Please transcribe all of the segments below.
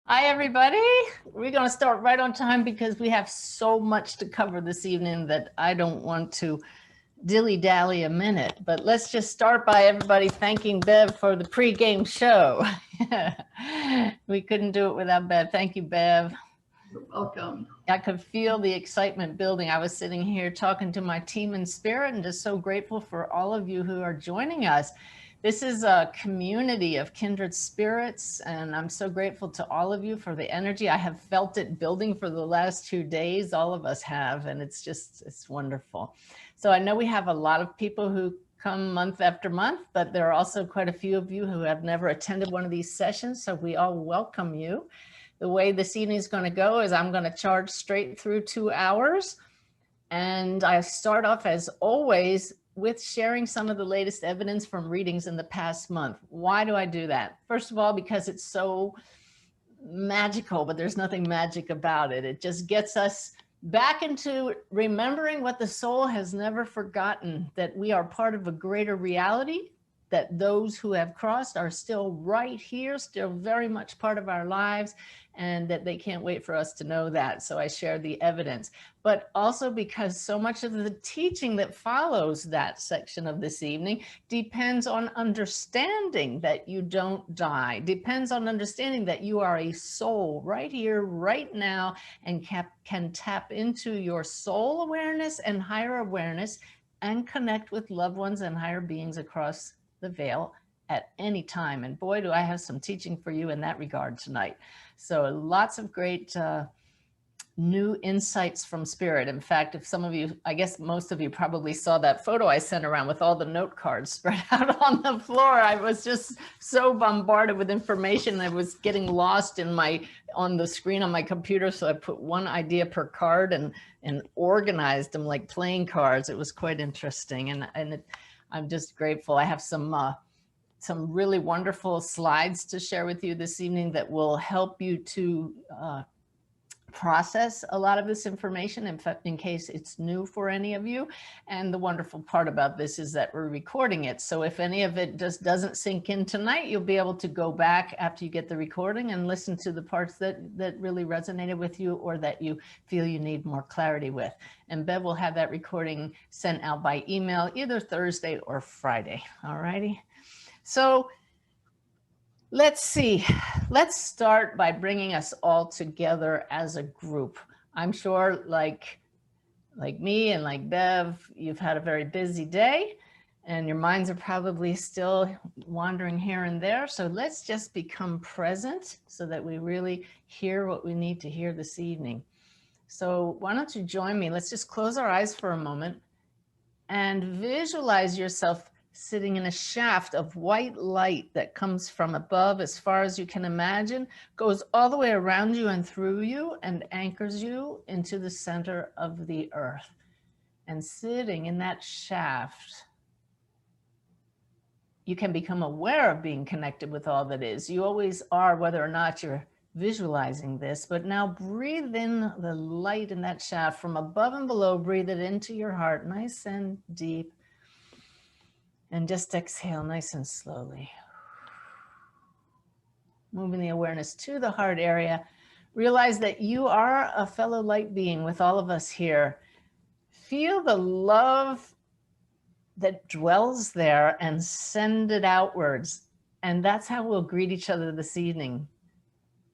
Hi, everybody. We're going to start right on time because we have so much to cover this evening that I don't want to dilly-dally a minute. But let's just start by everybody thanking Bev for the pre-game show. We couldn't do it without Bev. Thank you, Bev. You're welcome. I could feel the excitement building. I was sitting here talking to my team in spirit and just so grateful for all of you who are joining us. This is a community of kindred spirits, and I'm so grateful to all of you for the energy. I have felt it building for the last 2 days. All of us have, and it's wonderful. So I know we have a lot of people who come month after month, but there are also quite a few of you who have never attended one of these sessions, so we all welcome you. The way this evening is going to go is I'm going to charge straight through 2 hours. And I start off, as always, with sharing some of the latest evidence from readings in the past month. Why do I do that? First of all, because it's so magical, but there's nothing magic about it. It just gets us back into remembering what the soul has never forgotten, that we are part of a greater reality, that those who have crossed are still right here, still very much part of our lives, and that they can't wait for us to know that. So I share the evidence, but also because so much of the teaching that follows that section of this evening depends on understanding that you don't die, depends on understanding that you are a soul right here, right now, and can tap into your soul awareness and higher awareness and connect with loved ones and higher beings across the veil at any time. And boy, do I have some teaching for you in that regard tonight. So lots of great new insights from spirit. In fact, if some of you, I guess most of you probably saw that photo I sent around with all the note cards spread out on the floor. I was just so bombarded with information. I was getting lost in on the screen on my computer. So I put one idea per card and organized them like playing cards. It was quite interesting. I'm just grateful. I have some really wonderful slides to share with you this evening that will help you to process a lot of this information in case it's new for any of you. And the wonderful part about this is that we're recording it. So if any of it just doesn't sink in tonight, you'll be able to go back after you get the recording and listen to the parts that really resonated with you or that you feel you need more clarity with. And Bev will have that recording sent out by email either Thursday or Friday. All righty. So let's see. Let's start by bringing us all together as a group. I'm sure like me and like Bev, you've had a very busy day and your minds are probably still wandering here and there. So let's just become present so that we really hear what we need to hear this evening. So why don't you join me? Let's just close our eyes for a moment and visualize yourself sitting in a shaft of white light that comes from above as far as you can imagine, goes all the way around you and through you and anchors you into the center of the earth. And sitting in that shaft, you can become aware of being connected with all that is. You always are, whether or not you're visualizing this, but now breathe in the light in that shaft from above and below. Breathe it into your heart, nice and deep. And just exhale nice and slowly. Moving the awareness to the heart area. Realize that you are a fellow light being with all of us here. Feel the love that dwells there and send it outwards. And that's how we'll greet each other this evening,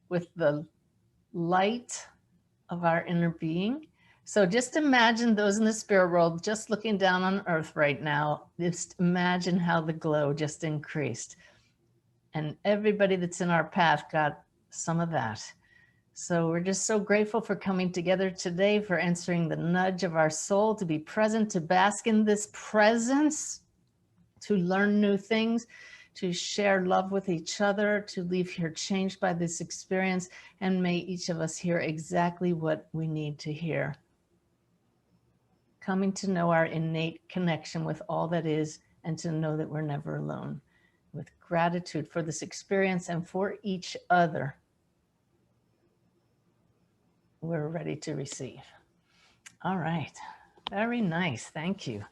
with the light of our inner being. So just imagine those in the spirit world just looking down on earth right now. Just imagine how the glow just increased. And everybody that's in our path got some of that. So we're just so grateful for coming together today, for answering the nudge of our soul to be present, to bask in this presence, to learn new things, to share love with each other, to leave here changed by this experience. And may each of us hear exactly what we need to hear. Coming to know our innate connection with all that is and to know that we're never alone. With gratitude for this experience and for each other, we're ready to receive. All right. Very nice. Thank you.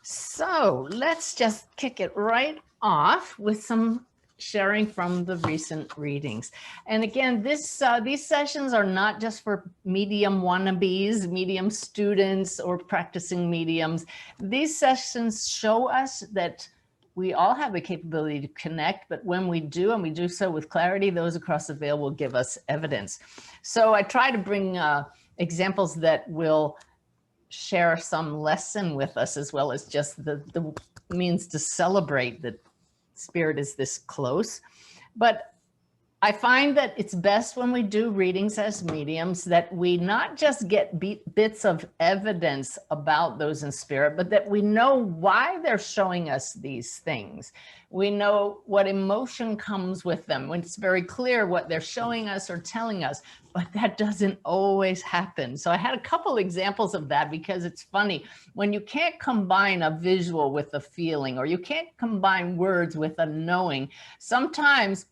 So let's just kick it right off with some sharing from the recent readings. And again, these sessions are not just for medium wannabes, medium students, or practicing mediums. These sessions show us that we all have the capability to connect, but when we do, and we do so with clarity, those across the veil will give us evidence. So I try to bring examples that will share some lesson with us, as well as just the means to celebrate that spirit is this close. But I find that it's best when we do readings as mediums that we not just get bits of evidence about those in spirit, but that we know why they're showing us these things. We know what emotion comes with them, when it's very clear what they're showing us or telling us, but that doesn't always happen. So I had a couple examples of that, because it's funny when you can't combine a visual with a feeling, or you can't combine words with a knowing. Sometimes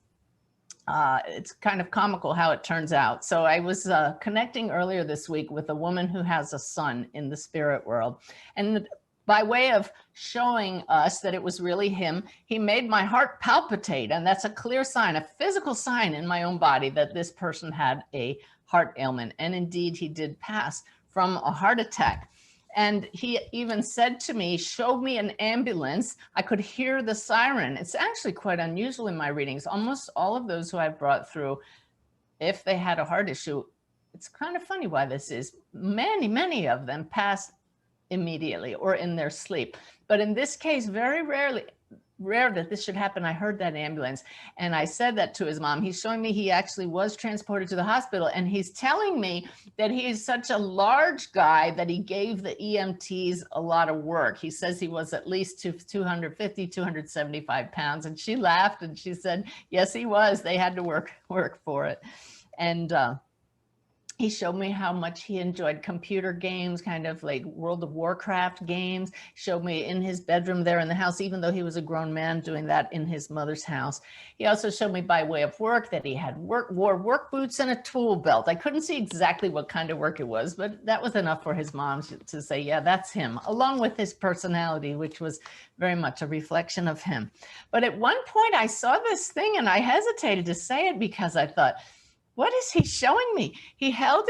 it's kind of comical how it turns out. So I was connecting earlier this week with a woman who has a son in the spirit world. And by way of showing us that it was really him, he made my heart palpitate. And that's a clear sign, a physical sign in my own body that this person had a heart ailment. And indeed, he did pass from a heart attack. And he even said to me, showed me an ambulance. I could hear the siren. It's actually quite unusual in my readings. Almost all of those who I've brought through, if they had a heart issue, it's kind of funny why this is. Many of them pass immediately or in their sleep. But in this case, very rare that this should happen. I heard that ambulance, and I said that to his mom. He's showing me he actually was transported to the hospital, and he's telling me that he is such a large guy that he gave the EMTs a lot of work. He says he was at least 250, 275 pounds. And she laughed and she said, yes, he was. They had to work for it. And he showed me how much he enjoyed computer games, kind of like World of Warcraft games. Showed me in his bedroom there in the house, even though he was a grown man doing that in his mother's house. He also showed me by way of work that he had wore work boots and a tool belt. I couldn't see exactly what kind of work it was, but that was enough for his mom to say, yeah, that's him, along with his personality, which was very much a reflection of him. But at one point I saw this thing and I hesitated to say it because I thought, what is he showing me? He held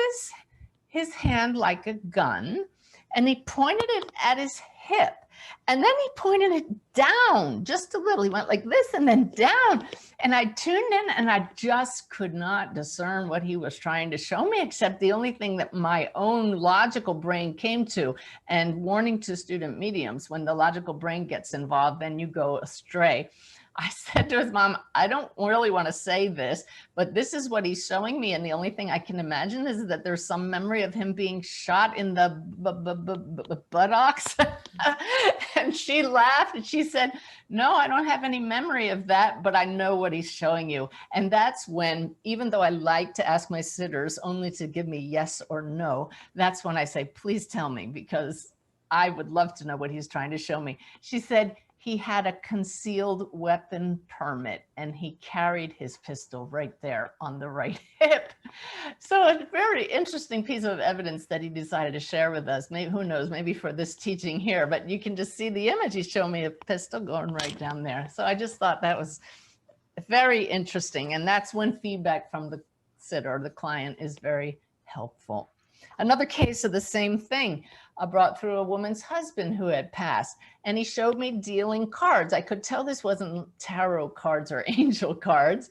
his hand like a gun and he pointed it at his hip. And then he pointed it down just a little. He went like this and then down. And I tuned in and I just could not discern what he was trying to show me, except the only thing that my own logical brain came to. And warning to student mediums, when the logical brain gets involved, then you go astray. I said to his mom, I don't really want to say this, but this is what he's showing me. And the only thing I can imagine is that there's some memory of him being shot in the buttocks. And she laughed and she said, no, I don't have any memory of that, but I know what he's showing you. And that's when, even though I like to ask my sitters only to give me yes or no, that's when I say, please tell me, because I would love to know what he's trying to show me. She said, he had a concealed weapon permit and he carried his pistol right there on the right hip. So a very interesting piece of evidence that he decided to share with us. Maybe, who knows, maybe for this teaching here, but you can just see the image. He showed me a pistol going right down there. So I just thought that was very interesting. And that's when feedback from the sitter or the client is very helpful. Another case of the same thing. I brought through a woman's husband who had passed, and he showed me dealing cards. I could tell this wasn't tarot cards or angel cards.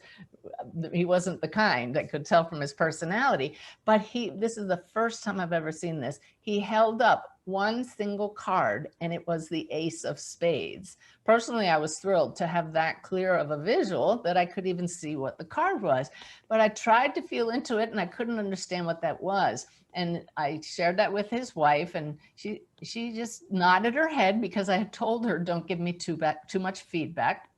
He wasn't the kind. I could tell from his personality, but this is the first time I've ever seen this. He held up one single card and it was the Ace of Spades. Personally, I was thrilled to have that clear of a visual that I could even see what the card was, but I tried to feel into it and I couldn't understand what that was. And I shared that with his wife and she just nodded her head because I had told her, don't give me too much feedback.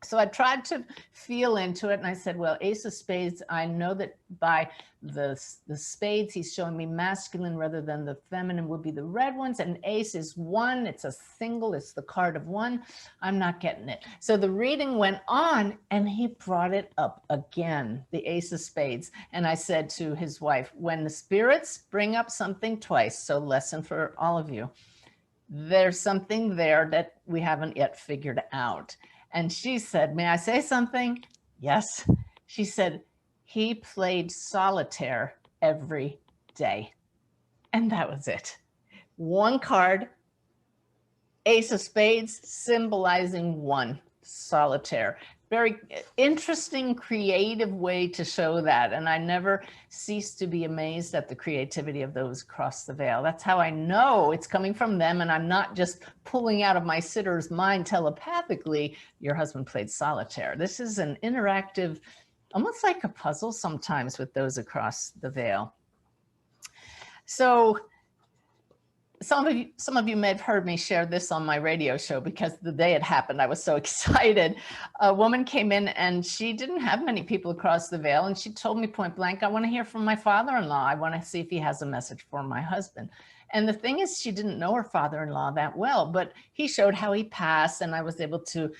So I tried to feel into it and I said, well, Ace of Spades, I know that by the spades, he's showing me masculine rather than the feminine would be the red ones. And Ace is one, it's a single, it's the card of one. I'm not getting it. So the reading went on and he brought it up again, the Ace of Spades. And I said to his wife, when the spirits bring up something twice, so lesson for all of you, there's something there that we haven't yet figured out. And she said, may I say something? Yes. She said, he played solitaire every day. And that was it. One card, Ace of Spades, symbolizing one, solitaire. Very interesting, creative way to show that. And I never cease to be amazed at the creativity of those across the veil. That's how I know it's coming from them. And I'm not just pulling out of my sitter's mind telepathically, your husband played solitaire. This is an interactive, almost like a puzzle sometimes with those across the veil. So some of you may have heard me share this on my radio show, because the day it happened, I was so excited. A woman came in and she didn't have many people across the veil. And she told me point blank, I want to hear from my father-in-law. I want to see if he has a message for my husband. And the thing is, she didn't know her father-in-law that well, but he showed how he passed, and I was able to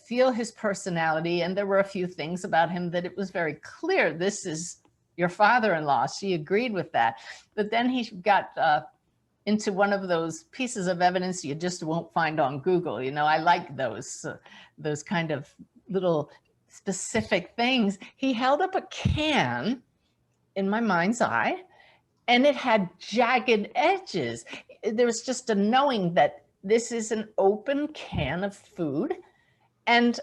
feel his personality. And there were a few things about him that it was very clear, this is your father-in-law. She agreed with that. But then he got into one of those pieces of evidence you just won't find on Google. You know, I like those kind of little specific things. He held up a can in my mind's eye, and it had jagged edges. There was just a knowing that this is an open can of food. And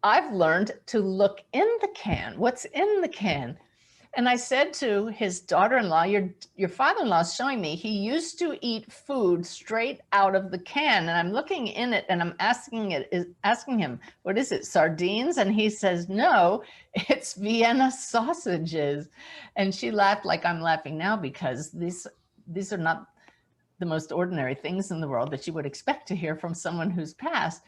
I've learned to look in the can. What's in the can? And I said to his daughter-in-law, your father-in-law is showing me he used to eat food straight out of the can. And I'm looking in it and I'm asking him, what is it, sardines? And he says, no, it's Vienna sausages. And she laughed like I'm laughing now, because these are not the most ordinary things in the world that you would expect to hear from someone who's passed.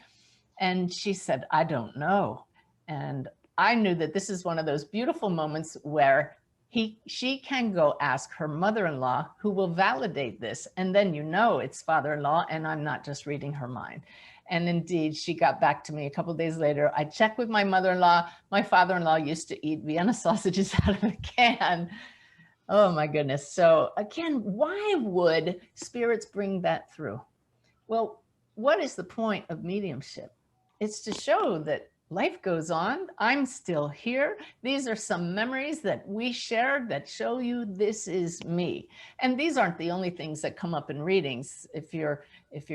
And she said, I don't know. And I knew that this is one of those beautiful moments where she can go ask her mother-in-law, who will validate this. And then you know it's father-in-law, and I'm not just reading her mind. And indeed, she got back to me a couple of days later. I checked with my mother-in-law. My father-in-law used to eat Vienna sausages out of a can. Oh my goodness. So again, why would spirits bring that through? Well, what is the point of mediumship? It's to show that life goes on. I'm still here. These are some memories that we shared that show you this is me. And these aren't the only things that come up in readings. If you're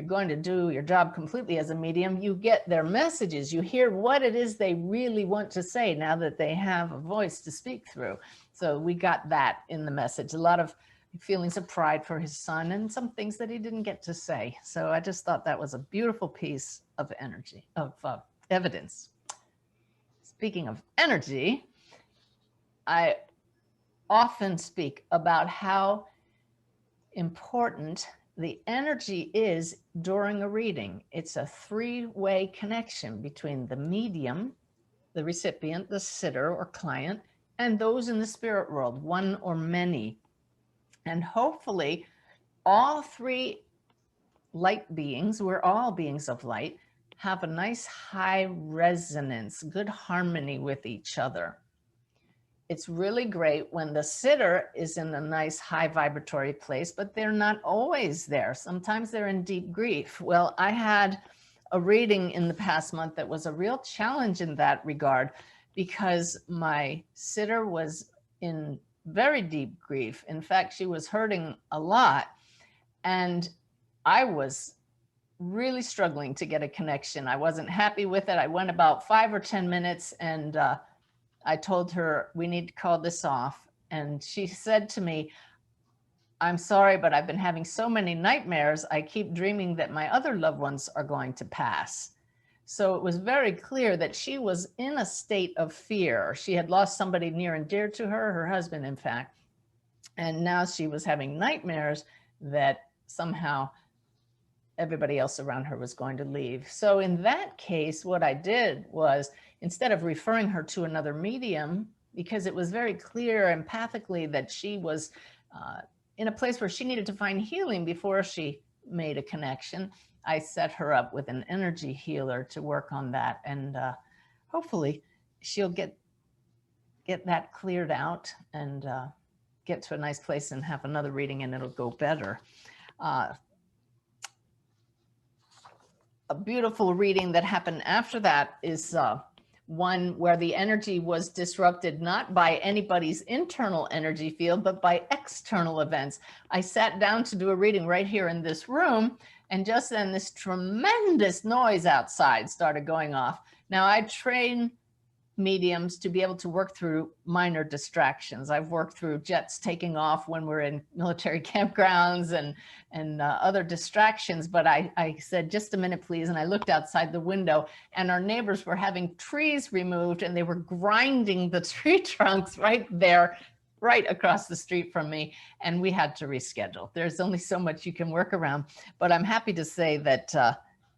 going to do your job completely as a medium, you get their messages. You hear what it is they really want to say now that they have a voice to speak through. So we got that in the message. A lot of feelings of pride for his son and some things that he didn't get to say. So I just thought that was a beautiful piece of energy, of evidence. Speaking of energy, I often speak about how important the energy is during a reading. It's a three-way connection between the medium, the recipient, the sitter or client, and those in the spirit world, one or many. And hopefully all three light beings, we're all beings of light, have a nice high resonance, good harmony with each other. It's really great when the sitter is in a nice high vibratory place, but they're not always there. Sometimes they're in deep grief. Well, I had a reading in the past month that was a real challenge in that regard, because my sitter was in very deep grief. In fact, she was hurting a lot, and I was really struggling to get a connection. I wasn't happy with it. I went about 5 or 10 minutes, and I told her, we need to call this off. And she said to me, I'm sorry, but I've been having so many nightmares. I keep dreaming that my other loved ones are going to pass. So it was very clear that she was in a state of fear. She had lost somebody near and dear to her, her husband, in fact. And now she was having nightmares that somehow everybody else around her was going to leave. So in that case, what I did was, instead of referring her to another medium, because it was very clear empathically that she was in a place where she needed to find healing before she made a connection, I set her up with an energy healer to work on that. And hopefully she'll get that cleared out and get to a nice place and have another reading, and it'll go better. a beautiful reading that happened after that is one where the energy was disrupted, not by anybody's internal energy field, but by external events. I sat down to do a reading right here in this room, and just then this tremendous noise outside started going off. Now, I train mediums to be able to work through minor distractions. I've worked through jets taking off when we're in military campgrounds and other distractions. But I said, just a minute, please. And I looked outside the window, and our neighbors were having trees removed, and they were grinding the tree trunks right there, right across the street from me. And we had to reschedule. There's only so much you can work around. But I'm happy to say that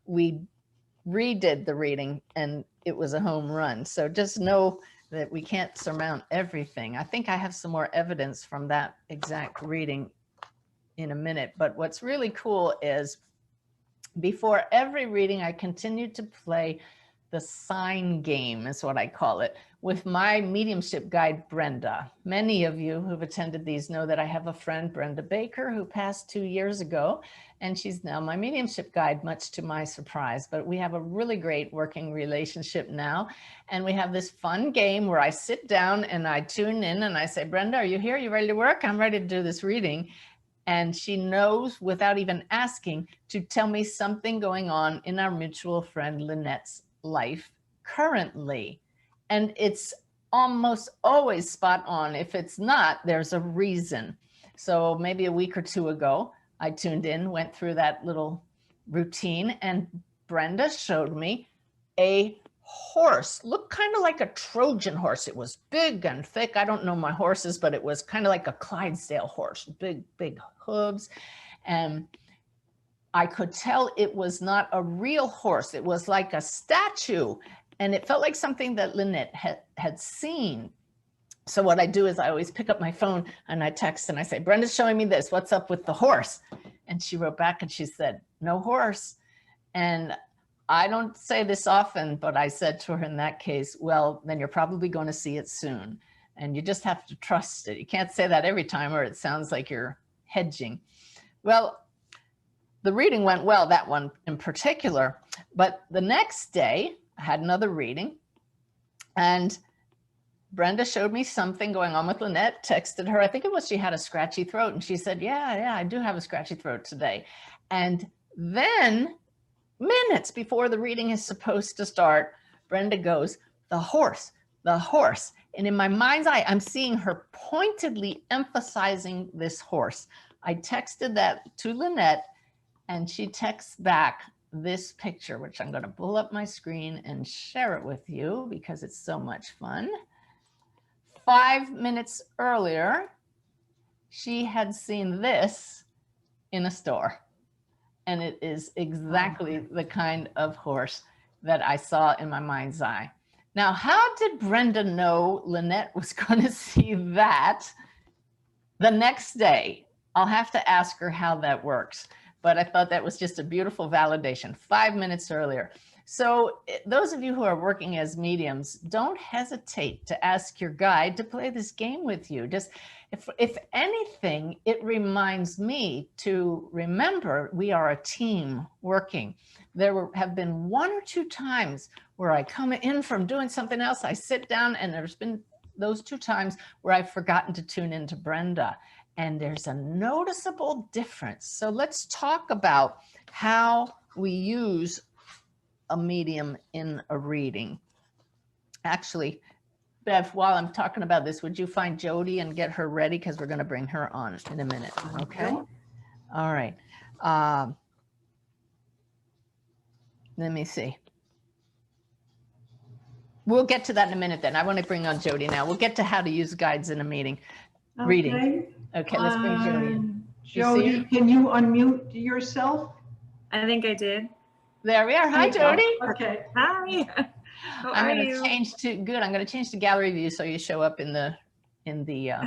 we redid the reading, and it was a home run. So just know that we can't surmount everything. I think I have some more evidence from that exact reading in a minute. But what's really cool is before every reading, I continued to play the sign game, is what I call it, with my mediumship guide, Brenda. Many of you who've attended these know that I have a friend, Brenda Baker, who passed 2 years ago, and she's now my mediumship guide, much to my surprise. But we have a really great working relationship now. And we have this fun game where I sit down and I tune in and I say, Brenda, are you here? You ready to work? I'm ready to do this reading. And she knows, without even asking, to tell me something going on in our mutual friend Lynette's life currently. And it's almost always spot on. If it's not, there's a reason. So maybe a week or two ago, I tuned in, went through that little routine, and Brenda showed me a horse, looked kind of like a Trojan horse. It was big and thick. I don't know my horses, but it was kind of like a Clydesdale horse, big, big hooves. And I could tell it was not a real horse. It was like a statue. And it felt like something that Lynette had seen. So what I do is I always pick up my phone and I text and I say, Brenda's showing me this. What's up with the horse? And she wrote back and she said, no horse. And I don't say this often, but I said to her in that case, well, then you're probably going to see it soon. And you just have to trust it. You can't say that every time or it sounds like you're hedging. Well, the reading went well, that one in particular. But the next day, I had another reading, and Brenda showed me something going on with Lynette, texted her. I think it was she had a scratchy throat, and she said, yeah, I do have a scratchy throat today. And then minutes before the reading is supposed to start, Brenda goes, the horse, the horse. And in my mind's eye, I'm seeing her pointedly emphasizing this horse. I texted that to Lynette, and she texts back this picture, which I'm going to pull up my screen and share it with you because it's so much fun. 5 minutes earlier, she had seen this in a store. And it is exactly the kind of horse that I saw in my mind's eye. Now, how did Brenda know Lynette was going to see that the next day? I'll have to ask her how that works. But I thought that was just a beautiful validation 5 minutes earlier. So those of you who are working as mediums, don't hesitate to ask your guide to play this game with you. Just if anything, it reminds me to remember we are a team working. There have been 1 or 2 times where I come in from doing something else, I sit down, and there's been those 2 times where I've forgotten to tune into Brenda. And there's a noticeable difference. So let's talk about how we use a medium in a reading. Actually, Bev, while I'm talking about this, would you find Jody and get her ready? Because we're going to bring her on in a minute. Okay. All right. Let me see. We'll get to that in a minute then. I want to bring on Jody now. We'll get to how to use guides in a meeting. Okay. Reading. Okay, let's bring Jody in. Jody, can you unmute yourself? I think I did. There we are. Hi, Jody. Okay. Hi. How I'm are going to you? change to good. I'm going to change to gallery view so you show up in the video.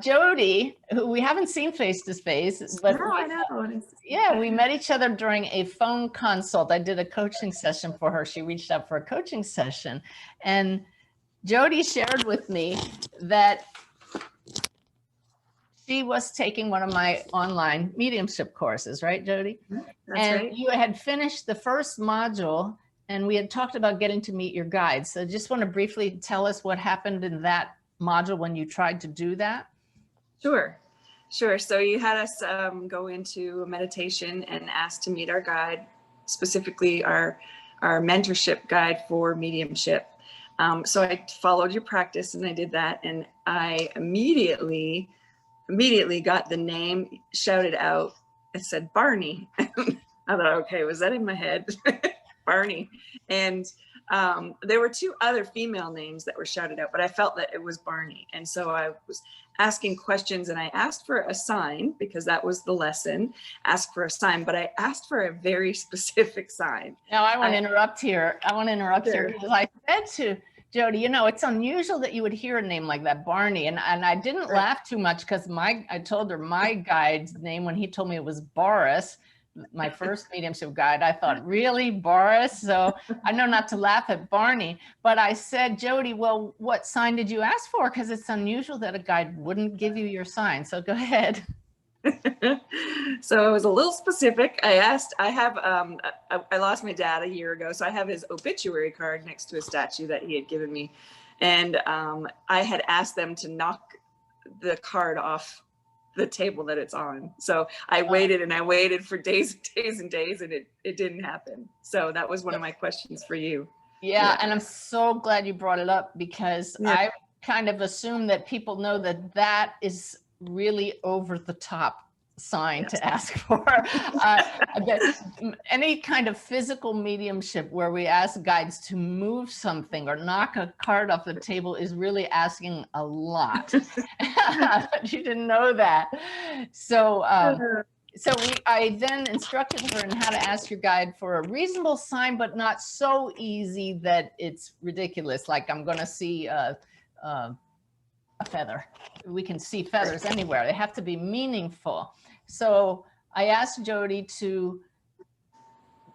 Jody, who we haven't seen face to face, but No, I know. yeah, we met each other during a phone consult. I did a coaching session for her. She reached out for a coaching session, and Jody shared with me that She was taking one of my online mediumship courses, right, Jody? That's And right. you had finished the first module, and we had talked about getting to meet your guides. So just want to briefly tell us what happened in that module when you tried to do that. Sure. Sure. So you had us go into a meditation and ask to meet our guide, specifically our mentorship guide for mediumship. So I followed your practice and I did that, and I immediately got the name shouted out. It said Barney. I thought, okay, was that in my head? Barney. And there were two other female names that were shouted out, but I felt that it was Barney. And so I was asking questions, and I asked for a sign because that was the lesson, ask for a sign, but I asked for a very specific sign. Now I want to interrupt here. Sure. Because I said to Jody, you know, it's unusual that you would hear a name like that, Barney. And I didn't laugh too much because I told her my guide's name when he told me it was Boris, my first mediumship guide. I thought, really, Boris? So I know not to laugh at Barney, but I said, Jody, well, what sign did you ask for? Because it's unusual that a guide wouldn't give you your sign. So go ahead. So I was a little specific. I asked, I lost my dad a year ago, so I have his obituary card next to a statue that he had given me. And I had asked them to knock the card off the table that it's on. So I waited and I waited for days and days and days, and it didn't happen. So that was one of my questions for you. Yeah, and I'm so glad you brought it up, because I kind of assume that people know that that is really over the top sign to ask for. Any kind of physical mediumship where we ask guides to move something or knock a card off the table is really asking a lot. But you didn't know that. So I then instructed her in how to ask your guide for a reasonable sign, but not so easy that it's ridiculous. Like I'm going to see a feather. We can see feathers anywhere. They have to be meaningful. So I asked Jody to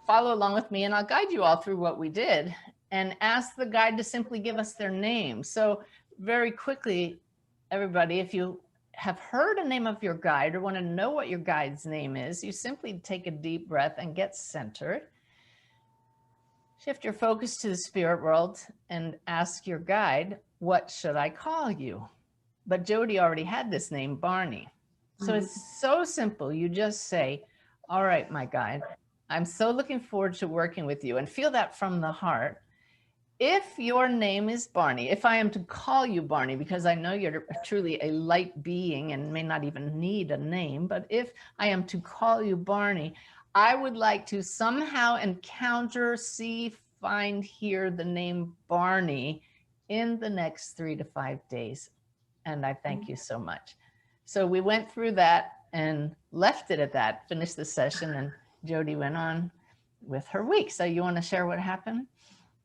follow along with me, and I'll guide you all through what we did, and ask the guide to simply give us their name. So very quickly, everybody, if you have heard a name of your guide or want to know what your guide's name is, you simply take a deep breath and get centered. Shift your focus to the spirit world and ask your guide, what should I call you? But Jody already had this name, Barney. So it's so simple. You just say, all right, my guide, I'm so looking forward to working with you, and feel that from the heart. If your name is Barney, if I am to call you Barney, because I know you're truly a light being and may not even need a name, but if I am to call you Barney, I would like to somehow encounter, see, find, hear the name Barney in the next 3 to 5 days. And I thank you so much. So we went through that and left it at that, finished the session, and Jody went on with her week. So you want to share what happened?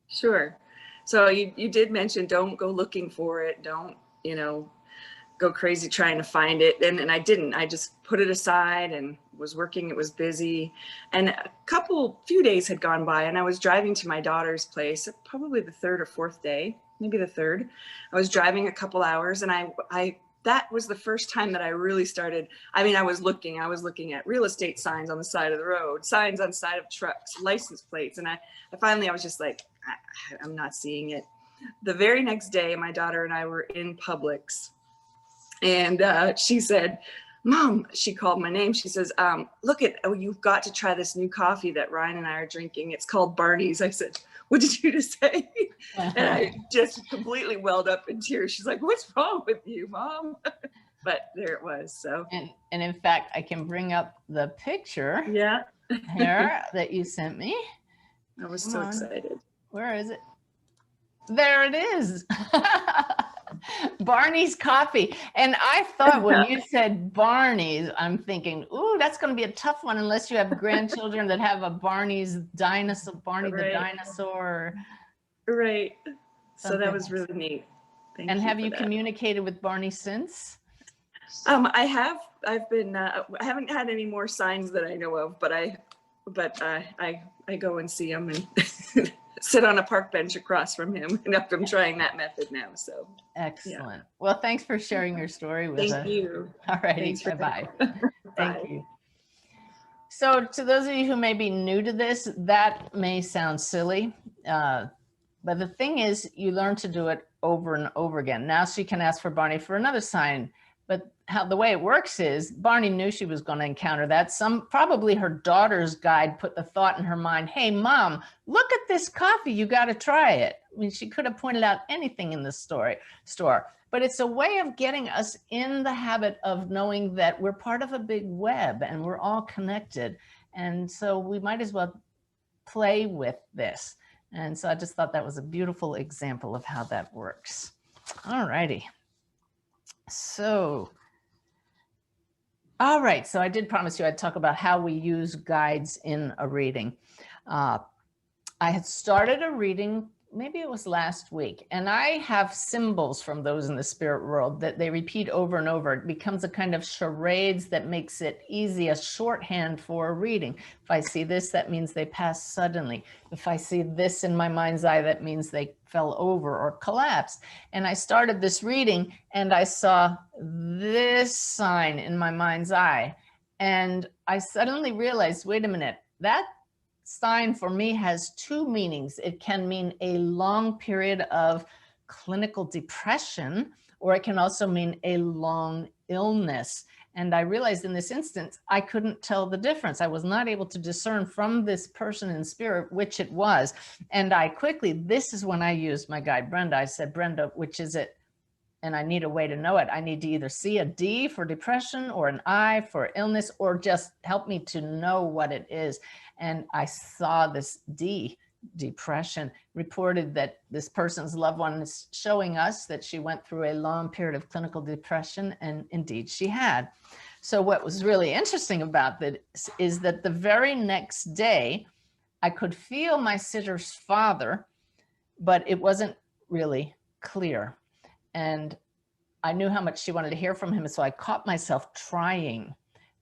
Sure. So you did mention, don't go looking for it. Don't, go crazy trying to find it. And I didn't. I just put it aside and was working. It was busy. And few days had gone by, and I was driving to my daughter's place, probably the 3rd or 4th day, maybe the 3rd. I was driving a couple hours, and that was the first time that I really started. I mean, I was looking at real estate signs on the side of the road, signs on the side of trucks, license plates. And I finally was just like, I'm not seeing it. The very next day, my daughter and I were in Publix, and she said, Mom, she called my name. She says, you've got to try this new coffee that Ryan and I are drinking. It's called Barney's. I said, what did you just say? And I just completely welled up in tears. She's like, what's wrong with you, Mom? But there it was. So, and in fact, I can bring up the picture yeah, here that you sent me. I was so excited. Where is it? There it is. Barney's coffee. And I thought when you said Barney's, I'm thinking, ooh, that's going to be a tough one unless you have grandchildren that have a Barney's dinosaur, Barney the dinosaur. Right. So that was really neat. Thank you. And have you communicated with Barney since? I have. I've been. I haven't had any more signs that I know of, but I go and see him, and sit on a park bench across from him. And I'm trying that method now. So Excellent. Well, thanks for sharing your story with us. thank you. All righty. Thanks for Bye-bye. Bye. Thank you. So to those of you who may be new to this, that may sound silly, but the thing is you learn to do it over and over again. Now she can ask for Barney for another sign, but the way it works is Barney knew she was going to encounter that. Probably her daughter's guide put the thought in her mind, hey, Mom, look at this coffee. You got to try it. I mean, she could have pointed out anything in the store, but it's a way of getting us in the habit of knowing that we're part of a big web and we're all connected. And so we might as well play with this. And so I just thought that was a beautiful example of how that works. All righty. So, all right. So I did promise you I'd talk about how we use guides in a reading. I had started a reading, maybe it was last week, and I have symbols from those in the spirit world that they repeat over and over. It becomes a kind of charades that makes it easy, a shorthand for a reading. If I see this, that means they passed suddenly. If I see this in my mind's eye, that means they fell over or collapsed. And I started this reading and I saw this sign in my mind's eye. And I suddenly realized, wait a minute, that sign for me has two meanings. It can mean a long period of clinical depression, or it can also mean a long illness. And I realized in this instance, I couldn't tell the difference. I was not able to discern from this person in spirit which it was. And I quickly, this is when I used my guide, Brenda. I said, Brenda, which is it? And I need a way to know it. I need to either see a D for depression or an I for illness, or just help me to know what it is. And I saw this D, depression, reported that this person's loved one is showing us that she went through a long period of clinical depression, and indeed she had. So what was really interesting about that is that the very next day, I could feel my sitter's father, but it wasn't really clear. And I knew how much she wanted to hear from him. So I caught myself trying.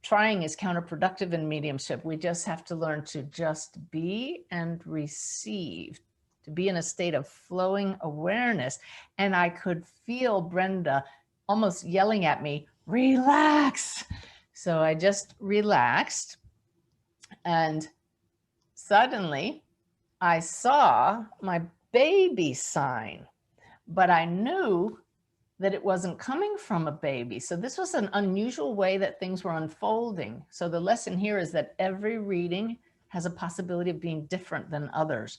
Trying is counterproductive in mediumship. We just have to learn to just be and receive, to be in a state of flowing awareness. And I could feel Brenda almost yelling at me, relax. So I just relaxed. And suddenly I saw my baby sign, but I knew that it wasn't coming from a baby. So this was an unusual way that things were unfolding. So the lesson here is that every reading has a possibility of being different than others.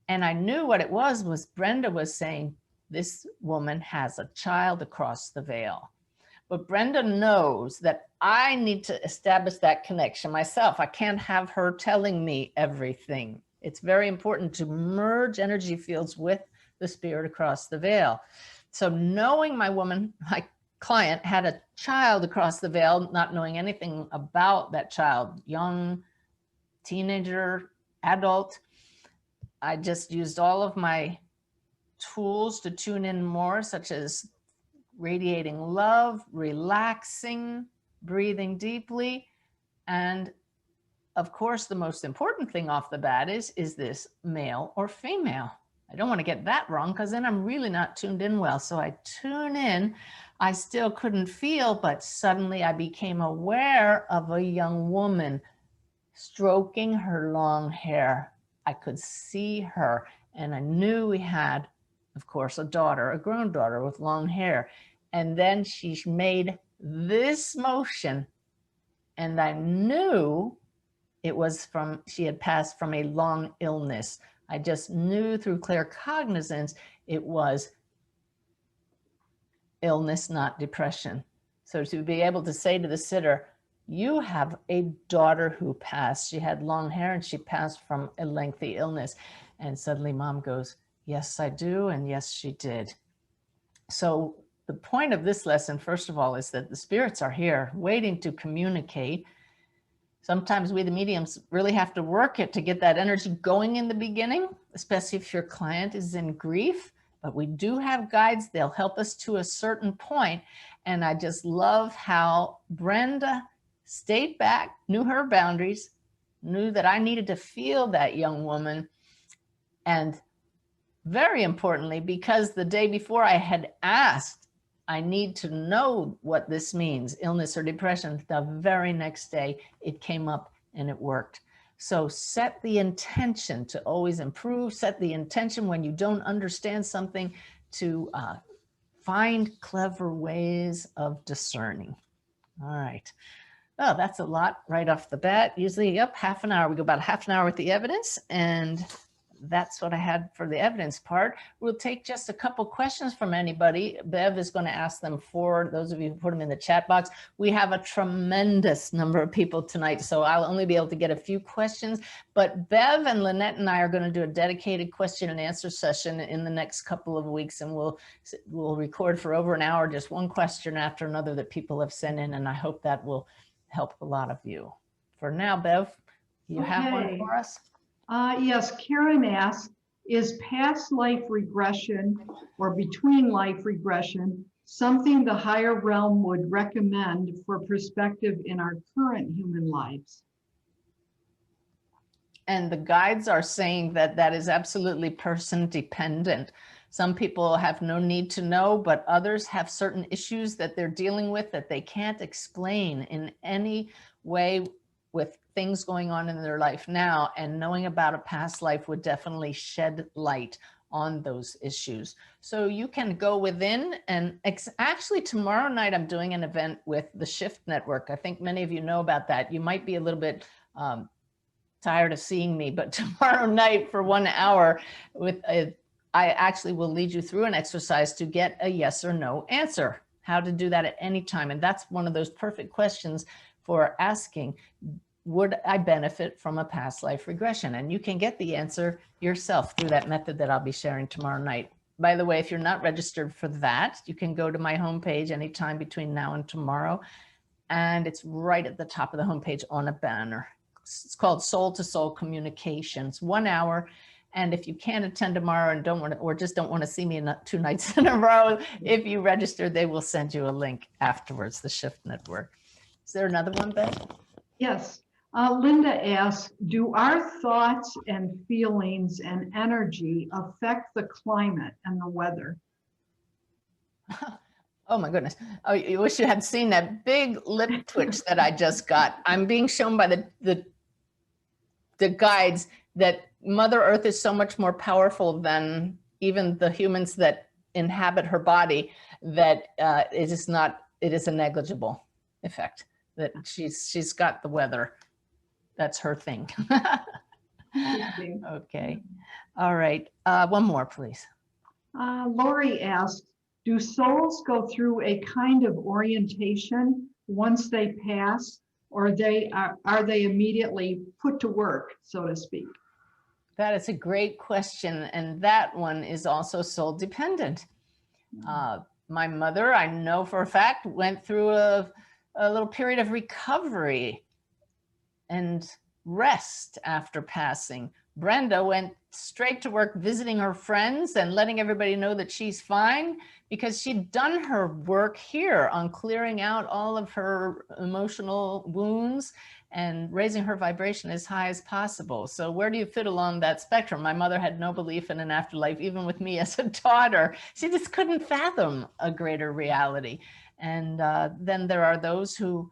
And I knew what it was Brenda was saying, this woman has a child across the veil. But Brenda knows that I need to establish that connection myself. I can't have her telling me everything. It's very important to merge energy fields with the spirit across the veil. So knowing my client had a child across the veil, not knowing anything about that child, young, teenager, adult, I just used all of my tools to tune in more, such as radiating love, relaxing, breathing deeply. And of course, the most important thing off the bat is this male or female? I don't want to get that wrong because then I'm really not tuned in well. So I tune in. I still couldn't feel, but suddenly I became aware of a young woman stroking her long hair. I could see her, and I knew we had, of course, a daughter, a grown daughter with long hair. And then she made this motion, and I knew it was she had passed from a long illness. I just knew through claircognizance it was illness, not depression. So to be able to say to the sitter, you have a daughter who passed. She had long hair and she passed from a lengthy illness. And suddenly Mom goes, yes, I do. And yes, she did. So the point of this lesson, first of all, is that the spirits are here waiting to communicate. Sometimes we, the mediums, really have to work it to get that energy going in the beginning, especially if your client is in grief. But we do have guides. They'll help us to a certain point. And I just love how Brenda stayed back, knew her boundaries, knew that I needed to feel that young woman. And very importantly, because the day before I had asked, I need to know what this means, illness or depression, the very next day it came up and it worked. So set the intention to always improve, set the intention when you don't understand something to find clever ways of discerning. All right. Oh, that's a lot right off the bat. Usually, yep, half an hour. We go about half an hour with the evidence, and that's what I had for the evidence part. We'll take just a couple questions from anybody. Bev is going to ask them for those of you who put them in the chat box. We have a tremendous number of people tonight, so I'll only be able to get a few questions. But Bev and Lynette and I are going to do a dedicated question and answer session in the next couple of weeks, and we'll record for over an hour, just one question after another that people have sent in, and I hope that will help a lot of you. For now, Bev, you have one for us? Yes, Karen asks, is past life regression or between life regression something the higher realm would recommend for perspective in our current human lives? And the guides are saying that that is absolutely person dependent. Some people have no need to know, but others have certain issues that they're dealing with that they can't explain in any way with things going on in their life now. And knowing about a past life would definitely shed light on those issues. So you can go within, and actually tomorrow night I'm doing an event with the Shift Network. I think many of you know about that. You might be a little bit tired of seeing me, but tomorrow night for 1 hour I actually will lead you through an exercise to get a yes or no answer, how to do that at any time. And that's one of those perfect questions for asking, would I benefit from a past life regression? And you can get the answer yourself through that method that I'll be sharing tomorrow night. By the way, if you're not registered for that, you can go to my homepage anytime between now and tomorrow. And it's right at the top of the homepage on a banner. It's called Soul to Soul Communications, 1 hour. And if you can't attend tomorrow and don't want to, or just don't want to see me 2 nights in a row, if you register, they will send you a link afterwards, the Shift Network. Is there another one, Beth? Yes. Linda asks, do our thoughts and feelings and energy affect the climate and the weather? Oh my goodness. Oh, you wish you had seen that big lip twitch that I just got. I'm being shown by the guides that Mother Earth is so much more powerful than even the humans that inhabit her body that it is a negligible effect, that she's got the weather. That's her thing. Okay. All right. One more, please. Lori asks, do souls go through a kind of orientation once they pass, or are they immediately put to work, so to speak? That is a great question. And that one is also soul dependent. My mother, I know for a fact, went through a little period of recovery and rest after passing. Brenda went straight to work visiting her friends and letting everybody know that she's fine because she'd done her work here on clearing out all of her emotional wounds and raising her vibration as high as possible. So where do you fit along that spectrum? My mother had no belief in an afterlife, even with me as a daughter. She just couldn't fathom a greater reality. And then there are those who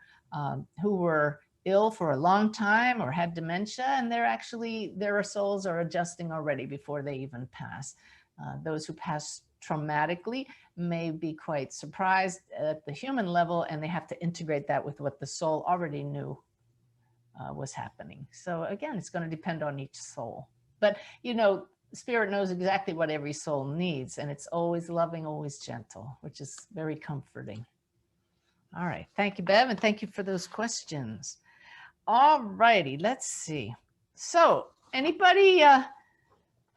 were ill for a long time or had dementia, and their souls are adjusting already before they even pass. Those who pass traumatically may be quite surprised at the human level, and they have to integrate that with what the soul already knew was happening. So again, it's going to depend on each soul. But you know, Spirit knows exactly what every soul needs, and it's always loving, always gentle, which is very comforting. All right. Thank you, Bev, and thank you for those questions. All righty, let's see. So anybody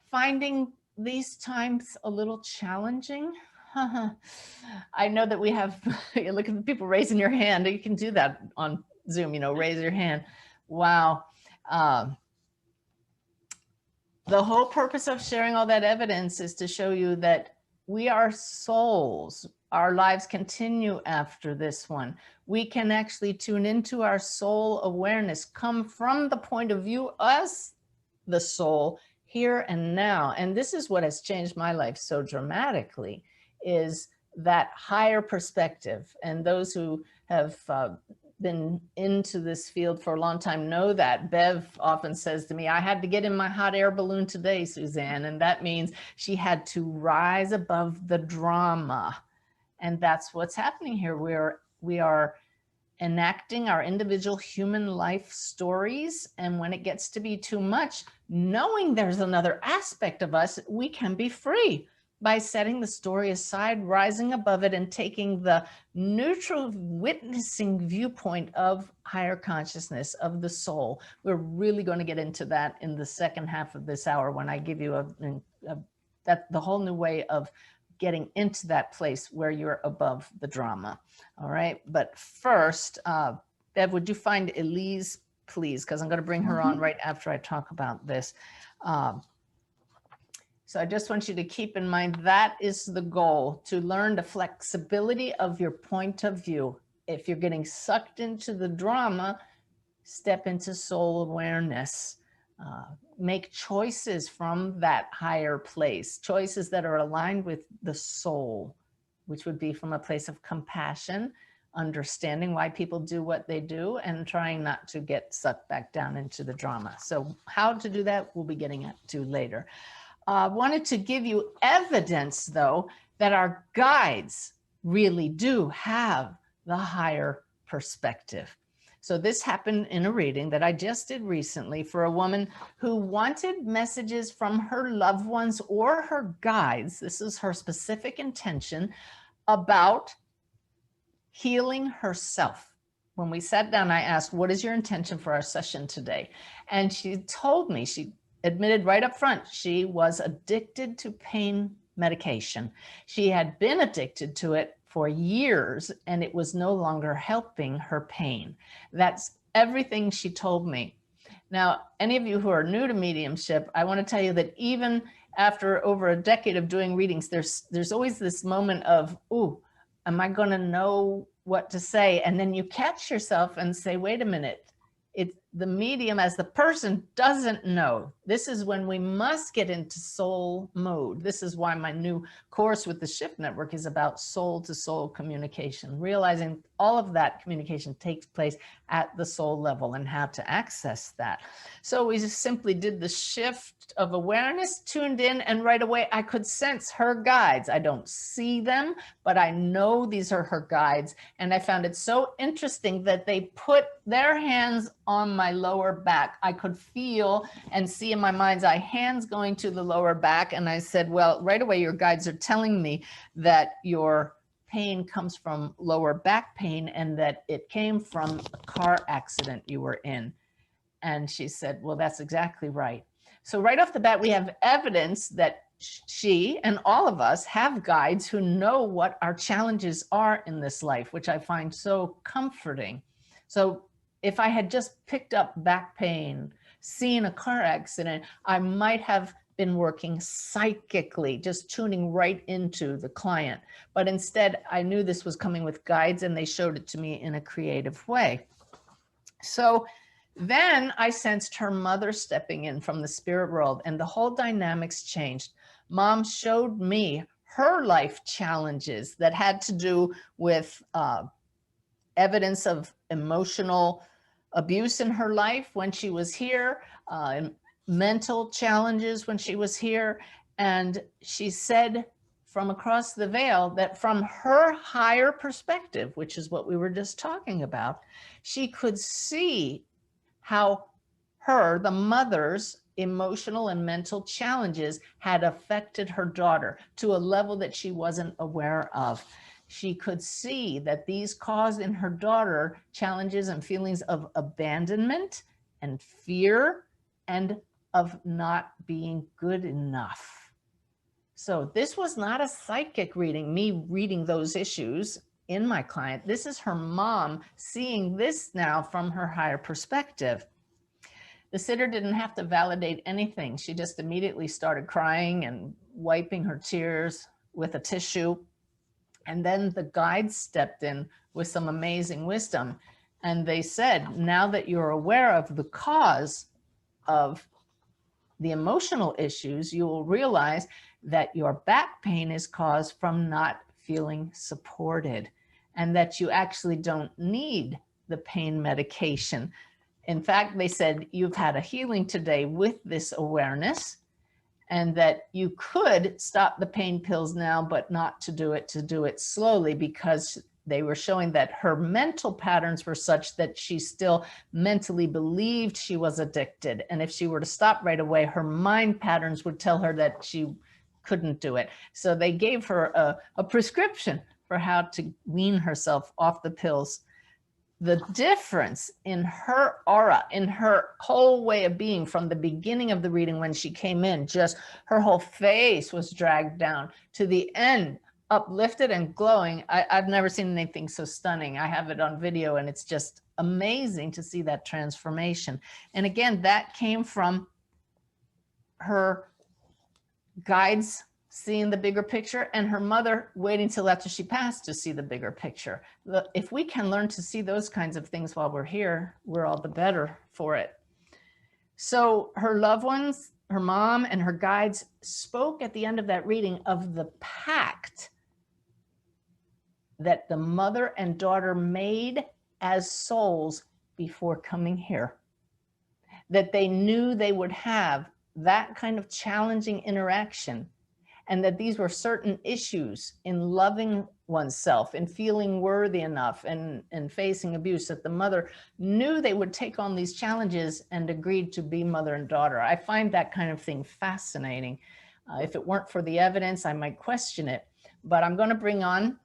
finding these times a little challenging? I know that we have, you look at the people raising your hand. You can do that on Zoom, you know, raise your hand. Wow. The whole purpose of sharing all that evidence is to show you that we are souls. Our lives continue after this one. We can actually tune into our soul awareness, come from the point of view, us, the soul, here and now. And this is what has changed my life so dramatically, is that higher perspective. And those who have been into this field for a long time know that. Bev often says to me, I had to get in my hot air balloon today, Suzanne. And that means she had to rise above the drama. And that's what's happening here. We are enacting our individual human life stories. And when it gets to be too much, knowing there's another aspect of us, we can be free by setting the story aside, rising above it, and taking the neutral witnessing viewpoint of higher consciousness, of the soul. We're really going to get into that in the second half of this hour when I give you the whole new way of getting into that place where you're above the drama. All right. But first, Bev, would you find Elise, please? Because I'm going to bring her on right after I talk about this. So I just want you to keep in mind that is the goal, to learn the flexibility of your point of view. If you're getting sucked into the drama, step into soul awareness. Make choices from that higher place, choices that are aligned with the soul, which would be from a place of compassion, understanding why people do what they do, and trying not to get sucked back down into the drama. So how to do that, we'll be getting to later. Wanted to give you evidence, though, that our guides really do have the higher perspective. So this happened in a reading that I just did recently for a woman who wanted messages from her loved ones or her guides. This is her specific intention about healing herself. When we sat down, I asked, what is your intention for our session today? And she told me, she admitted right up front, she was addicted to pain medication. She had been addicted to it for years, and it was no longer helping her pain. That's everything she told me. Now, any of you who are new to mediumship, I want to tell you that even after over a decade of doing readings, there's always this moment of, ooh, am I going to know what to say? And then you catch yourself and say, wait a minute. The medium as the person doesn't know. This is when we must get into soul mode. This is why my new course with the Shift Network is about soul to soul communication, realizing all of that communication takes place at the soul level and how to access that. So we just simply did the shift of awareness, tuned in, and right away I could sense her guides. I don't see them, but I know these are her guides. And I found it so interesting that they put their hands on my lower back. I could feel and see in my mind's eye hands going to the lower back. And I said, well, right away, your guides are telling me that your pain comes from lower back pain and that it came from a car accident you were in. And she said, well, that's exactly right. So right off the bat, we have evidence that she and all of us have guides who know what our challenges are in this life, which I find so comforting. So if I had just picked up back pain, seen a car accident, I might have been working psychically, just tuning right into the client. But instead, I knew this was coming with guides and they showed it to me in a creative way. So then I sensed her mother stepping in from the spirit world and the whole dynamics changed. Mom showed me her life challenges that had to do with evidence of emotional abuse in her life when she was here, mental challenges when she was here. And she said from across the veil that from her higher perspective, which is what we were just talking about, she could see how her, the mother's emotional and mental challenges had affected her daughter to a level that she wasn't aware of. She could see that these caused in her daughter challenges and feelings of abandonment and fear and of not being good enough. So this was not a psychic reading, me reading those issues in my client. This is her mom seeing this now from her higher perspective. The sitter didn't have to validate anything. She just immediately started crying and wiping her tears with a tissue. And then the guides stepped in with some amazing wisdom. And they said, now that you're aware of the cause of the emotional issues, you will realize that your back pain is caused from not feeling supported, and that you actually don't need the pain medication. In fact, they said you've had a healing today with this awareness, and that you could stop the pain pills now, but not to do it slowly, because they were showing that her mental patterns were such that she still mentally believed she was addicted. And if she were to stop right away, her mind patterns would tell her that she couldn't do it. So they gave her a prescription for how to wean herself off the pills. The difference in her aura, in her whole way of being from the beginning of the reading when she came in, just her whole face was dragged down, to the end, uplifted and glowing. I've never seen anything so stunning. I have it on video, and it's just amazing to see that transformation. And again, that came from her guides seeing the bigger picture, and her mother waiting till after she passed to see the bigger picture. If we can learn to see those kinds of things while we're here, we're all the better for it. So her loved ones, her mom and her guides, spoke at the end of that reading of the pact that the mother and daughter made as souls before coming here, that they knew they would have that kind of challenging interaction, and that these were certain issues in loving oneself and feeling worthy enough and facing abuse, that the mother knew they would take on these challenges and agreed to be mother and daughter. I find that kind of thing fascinating. If it weren't for the evidence, I might question it. But I'm going to bring on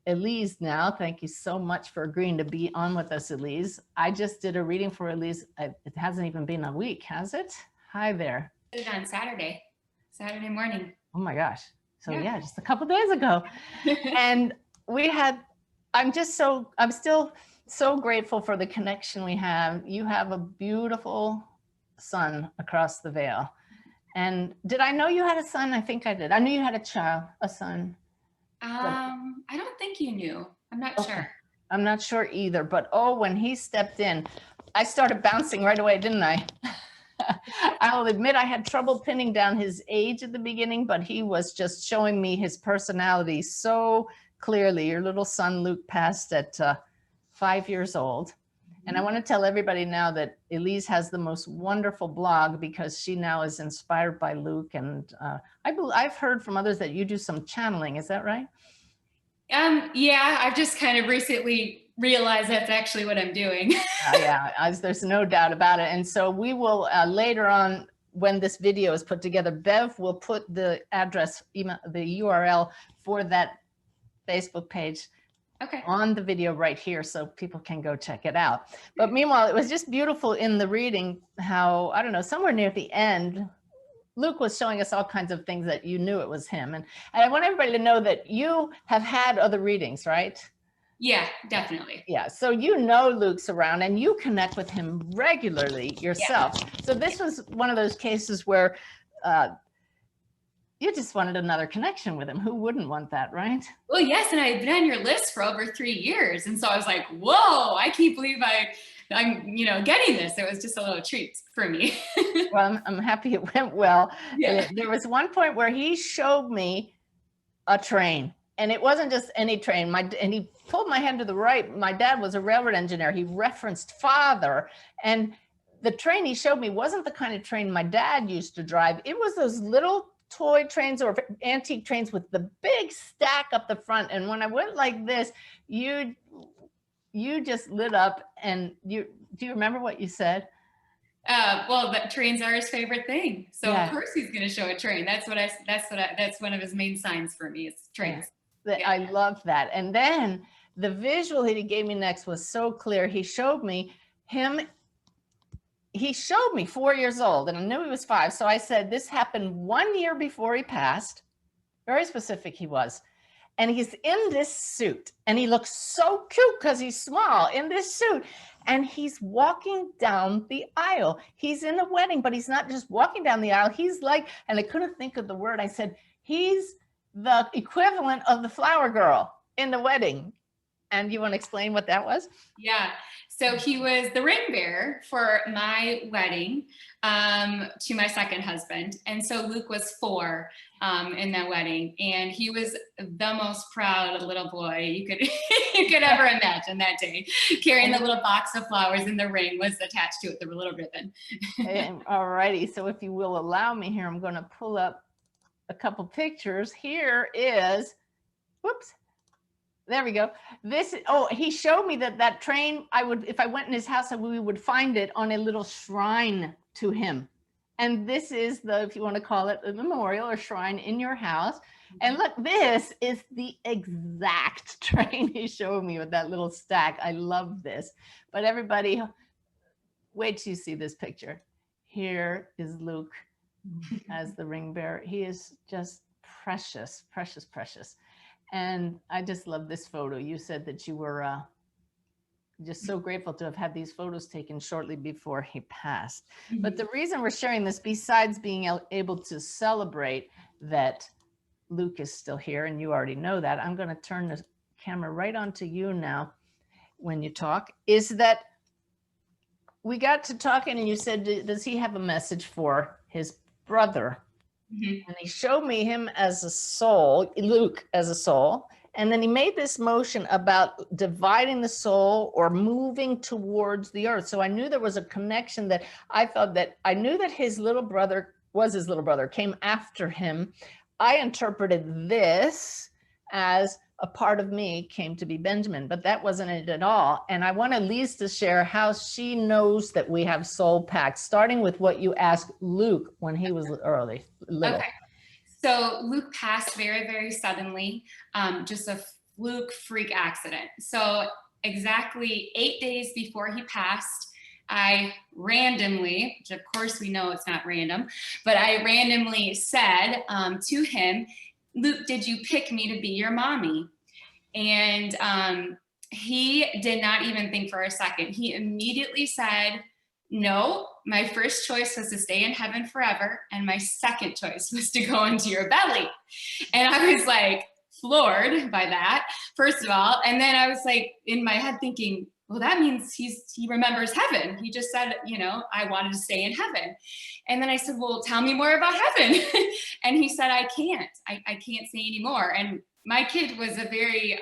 Elise now. Thank you so much for agreeing to be on with us, Elise. I just did a reading for Elise. It hasn't even been a week, has it? Hi there. I did it on Saturday morning. Oh my gosh. So yeah, just a couple days ago. And I'm still so grateful for the connection we have. You have a beautiful son across the veil. And did I know you had a son? I think I did. I knew you had a son. I don't think you knew. I'm not sure. I'm not sure either, but when he stepped in, I started bouncing right away, didn't I? I'll admit I had trouble pinning down his age at the beginning, but he was just showing me his personality so clearly. Your little son, Luke, passed at 5 years old. And I want to tell everybody now that Elise has the most wonderful blog, because she now is inspired by Luke. And I've heard from others that you do some channeling. Is that right? Yeah, I've just kind of recently realized that's actually what I'm doing. There's no doubt about it. And so we will later on, when this video is put together, Bev will put the address, email, the URL for that Facebook page on the video right here, so people can go check it out. But meanwhile, it was just beautiful in the reading how, I don't know, somewhere near the end, Luke was showing us all kinds of things that you knew it was him. And I want everybody to know that you have had other readings, right? Yeah, definitely. Yeah, so you know Luke's around and you connect with him regularly yourself. Yeah. So this was one of those cases where you just wanted another connection with him. Who wouldn't want that, right? Well, yes, and I've been on your list for over 3 years. And so I was like, whoa, I can't believe I'm getting this. It was just a little treat for me. Well, I'm happy it went well. Yeah. There was one point where he showed me a train. And it wasn't just any train. And he pulled my hand to the right. My dad was a railroad engineer. He referenced father. And the train he showed me wasn't the kind of train my dad used to drive. It was those little toy trains or antique trains with the big stack up the front. And when I went like this, you just lit up. And do you remember what you said? Well, that trains are his favorite thing. So Yeah. Of course he's going to show a train. That's one of his main signs for me is trains. Yeah. I love that. And then the visual that he gave me next was so clear. He showed me 4 years old, and I knew he was 5. So I said, this happened 1 year before he passed. Very specific he was. And he's in this suit, and he looks so cute because he's small in this suit. And he's walking down the aisle. He's in a wedding, but he's not just walking down the aisle. He's like, and I couldn't think of the word. I said, he's the equivalent of the flower girl in the wedding. And you want to explain what that was? Yeah. So he was the ring bearer for my wedding to my second husband. And so Luke was 4 in that wedding. And he was the most proud little boy you could you could ever imagine that day. Carrying the little box of flowers, and the ring was attached to it, the little ribbon. All righty. So if you will allow me here, I'm going to pull up a couple pictures. Here is, whoops. There we go. This, oh, he showed me that train, if I went in his house, we would find it on a little shrine to him. And this is if you want to call it a memorial or shrine in your house. And look, this is the exact train he showed me with that little stack. I love this. But everybody, wait till you see this picture. Here is Luke as the ring bearer. He is just precious, precious, precious. And I just love this photo. You said that you were just so grateful to have had these photos taken shortly before he passed. But the reason we're sharing this, besides being able to celebrate that Luke is still here, and you already know that, I'm going to turn the camera right onto you now when you talk, is that we got to talking and you said, does he have a message for his brother? And he showed me him as a soul, Luke as a soul. And then he made this motion about dividing the soul or moving towards the earth. So I knew there was a connection, that I felt that I knew that his little brother was his little brother, came after him. I interpreted this as a part of me came to be Benjamin, but that wasn't it at all. And I want Elise to share how she knows that we have soul pacts, starting with what you asked Luke when he was little. Okay. So Luke passed very, very suddenly, just a fluke freak accident. So exactly 8 days before he passed, I randomly, which of course we know it's not random, but I randomly said to him, Luke, did you pick me to be your mommy? And he did not even think for a second. He immediately said, no, my first choice was to stay in heaven forever. And my second choice was to go into your belly. And I was like floored by that, first of all. And then I was like in my head thinking, well, that means he remembers heaven. He just said, you know, I wanted to stay in heaven. And then I said, well, tell me more about heaven. And he said, I can't say anymore. And my kid was a very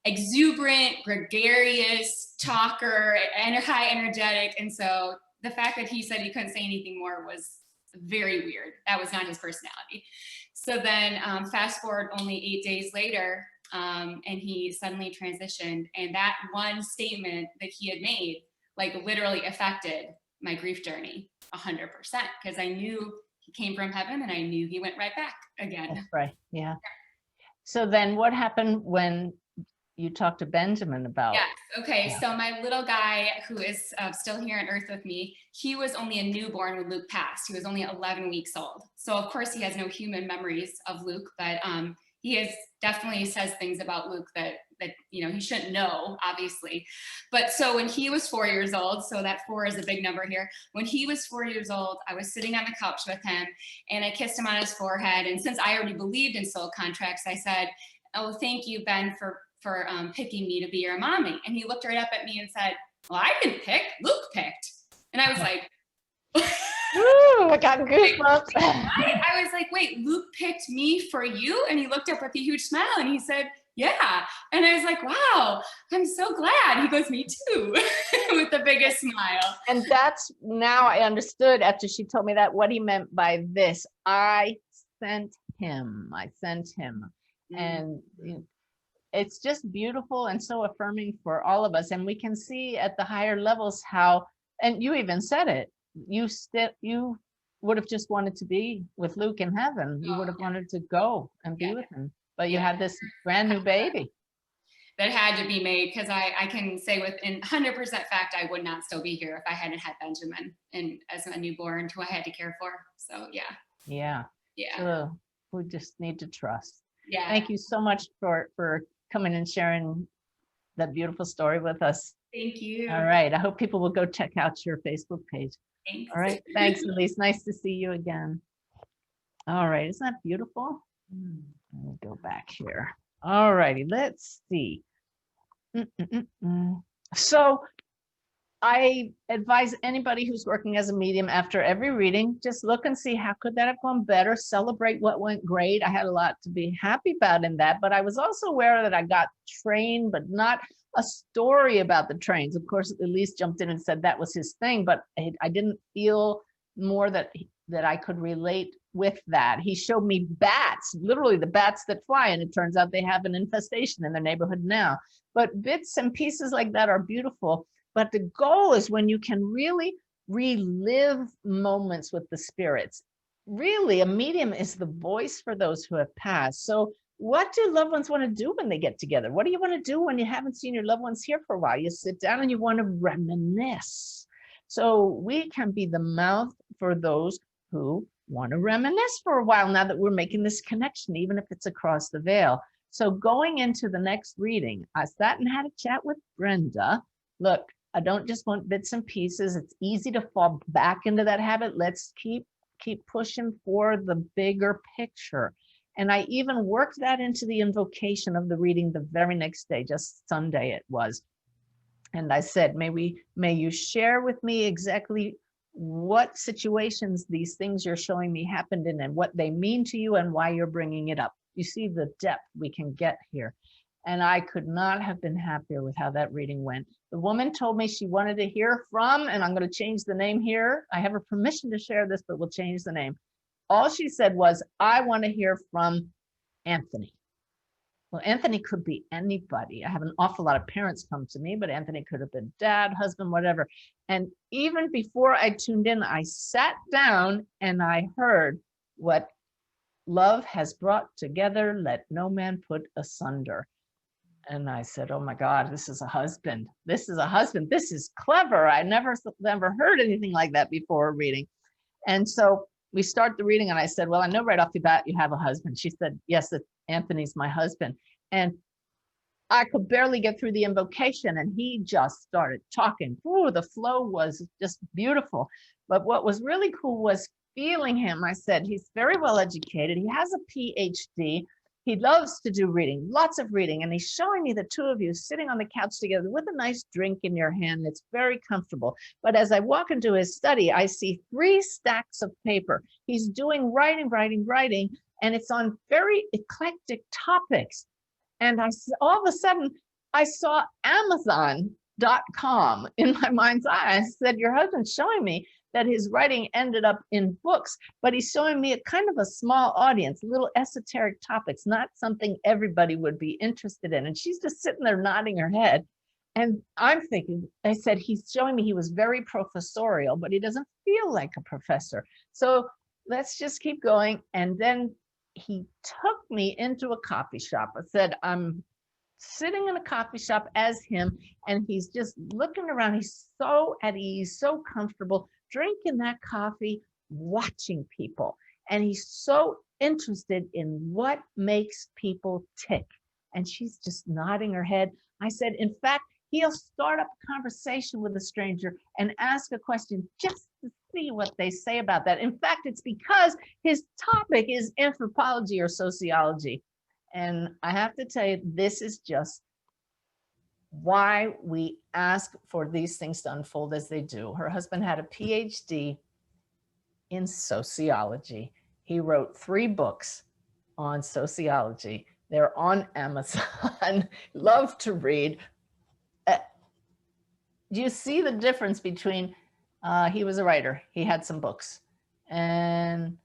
exuberant, gregarious talker, and high energetic. And so the fact that he said he couldn't say anything more was very weird. That was not his personality. So then fast forward only 8 days later, and he suddenly transitioned. And that one statement that he had made, like, literally affected my grief journey 100%, because I knew he came from heaven and I knew he went right back again. That's right. Yeah. So then what happened when you talked to Benjamin about? Yes. Okay. So my little guy, who is still here on earth with me, he was only a newborn when Luke passed. He was only 11 weeks old. So of course he has no human memories of Luke, but he definitely says things about Luke that you know he shouldn't know, obviously. But so when he was 4 years old, so that 4 is a big number here. When he was 4 years old, I was sitting on the couch with him, and I kissed him on his forehead. And since I already believed in soul contracts, I said, "Oh, thank you, Ben, for picking me to be your mommy." And he looked right up at me and said, "Well, I didn't pick. Luke picked." And I was like, Ooh, I got goosebumps. I was like, wait, Luke picked me for you? And he looked up with a huge smile and he said, yeah. And I was like, wow, I'm so glad. He goes, me too, with the biggest smile. And that's, now I understood after she told me that, what he meant by this. I sent him. And it's just beautiful and so affirming for all of us. And we can see at the higher levels how, and you even said it, you would have just wanted to be with Luke in heaven. You would have wanted to go and be with him, but you had this brand new baby that had to be made, because I can say with 100% fact I would not still be here if I hadn't had Benjamin and as a newborn who I had to care for. So yeah. So we just need to trust. Yeah. Thank you so much for coming and sharing that beautiful story with us. Thank you. All right, I hope people will go check out your Facebook page. Thanks. All right, thanks, Elise. Nice to see you again. All right, isn't that beautiful? Let me go back here. All righty, let's see. So I advise anybody who's working as a medium after every reading, just look and see how could that have gone better, celebrate what went great. I had a lot to be happy about in that, but I was also aware that I got trained, but not a story about the trains. Of course, Elise jumped in and said that was his thing, but I didn't feel more that I could relate with that. He showed me bats, literally the bats that fly, and it turns out they have an infestation in their neighborhood now. But bits and pieces like that are beautiful. But the goal is when you can really relive moments with the spirits. Really, a medium is the voice for those who have passed. So what do loved ones want to do when they get together? What do you want to do when you haven't seen your loved ones here for a while? You sit down and you want to reminisce. So we can be the mouth for those who want to reminisce for a while now that we're making this connection, even if it's across the veil. So going into the next reading, I sat and had a chat with Brenda. Look, I don't just want bits and pieces. It's easy to fall back into that habit. Let's keep pushing for the bigger picture. And I even worked that into the invocation of the reading the very next day, just Sunday it was. And I said, may you share with me exactly what situations these things you're showing me happened in and what they mean to you and why you're bringing it up. You see the depth we can get here. And I could not have been happier with how that reading went. The woman told me she wanted to hear from, and I'm going to change the name here. I have her permission to share this, but we'll change the name. All she said was, I want to hear from Anthony. Well, Anthony could be anybody. I have an awful lot of parents come to me, but Anthony could have been dad, husband, whatever. And even before I tuned in, I sat down and I heard what love has brought together, let no man put asunder. And I said, oh my God, this is a husband. This is a husband. This is clever. I never heard anything like that before reading. And so we start the reading and I said, well, I know right off the bat you have a husband. She said, yes, Anthony's my husband. And I could barely get through the invocation and he just started talking. Ooh, the flow was just beautiful. But what was really cool was feeling him. I said, he's very well educated. He has a PhD. He loves to do reading, lots of reading. And he's showing me the two of you sitting on the couch together with a nice drink in your hand. It's very comfortable. But as I walk into his study, I see 3 stacks of paper. He's doing writing, and it's on very eclectic topics. And all of a sudden, I saw Amazon.com in my mind's eye. I said, your husband's showing me that his writing ended up in books, but he's showing me a kind of a small audience, little esoteric topics, not something everybody would be interested in. And she's just sitting there nodding her head. And I'm thinking, I said, he's showing me he was very professorial, but he doesn't feel like a professor. So let's just keep going. And then he took me into a coffee shop. I said, I'm sitting in a coffee shop as him, and he's just looking around. He's so at ease, so comfortable, drinking that coffee, watching people. And he's so interested in what makes people tick. And she's just nodding her head. I said, in fact, he'll start up a conversation with a stranger and ask a question just to see what they say about that. In fact, it's because his topic is anthropology or sociology. And I have to tell you, this is just why we ask for these things to unfold as they do. Her husband had a PhD in sociology. He wrote 3 books on sociology. They're on Amazon. Love to read. Do you see the difference between he was a writer, he had some books, and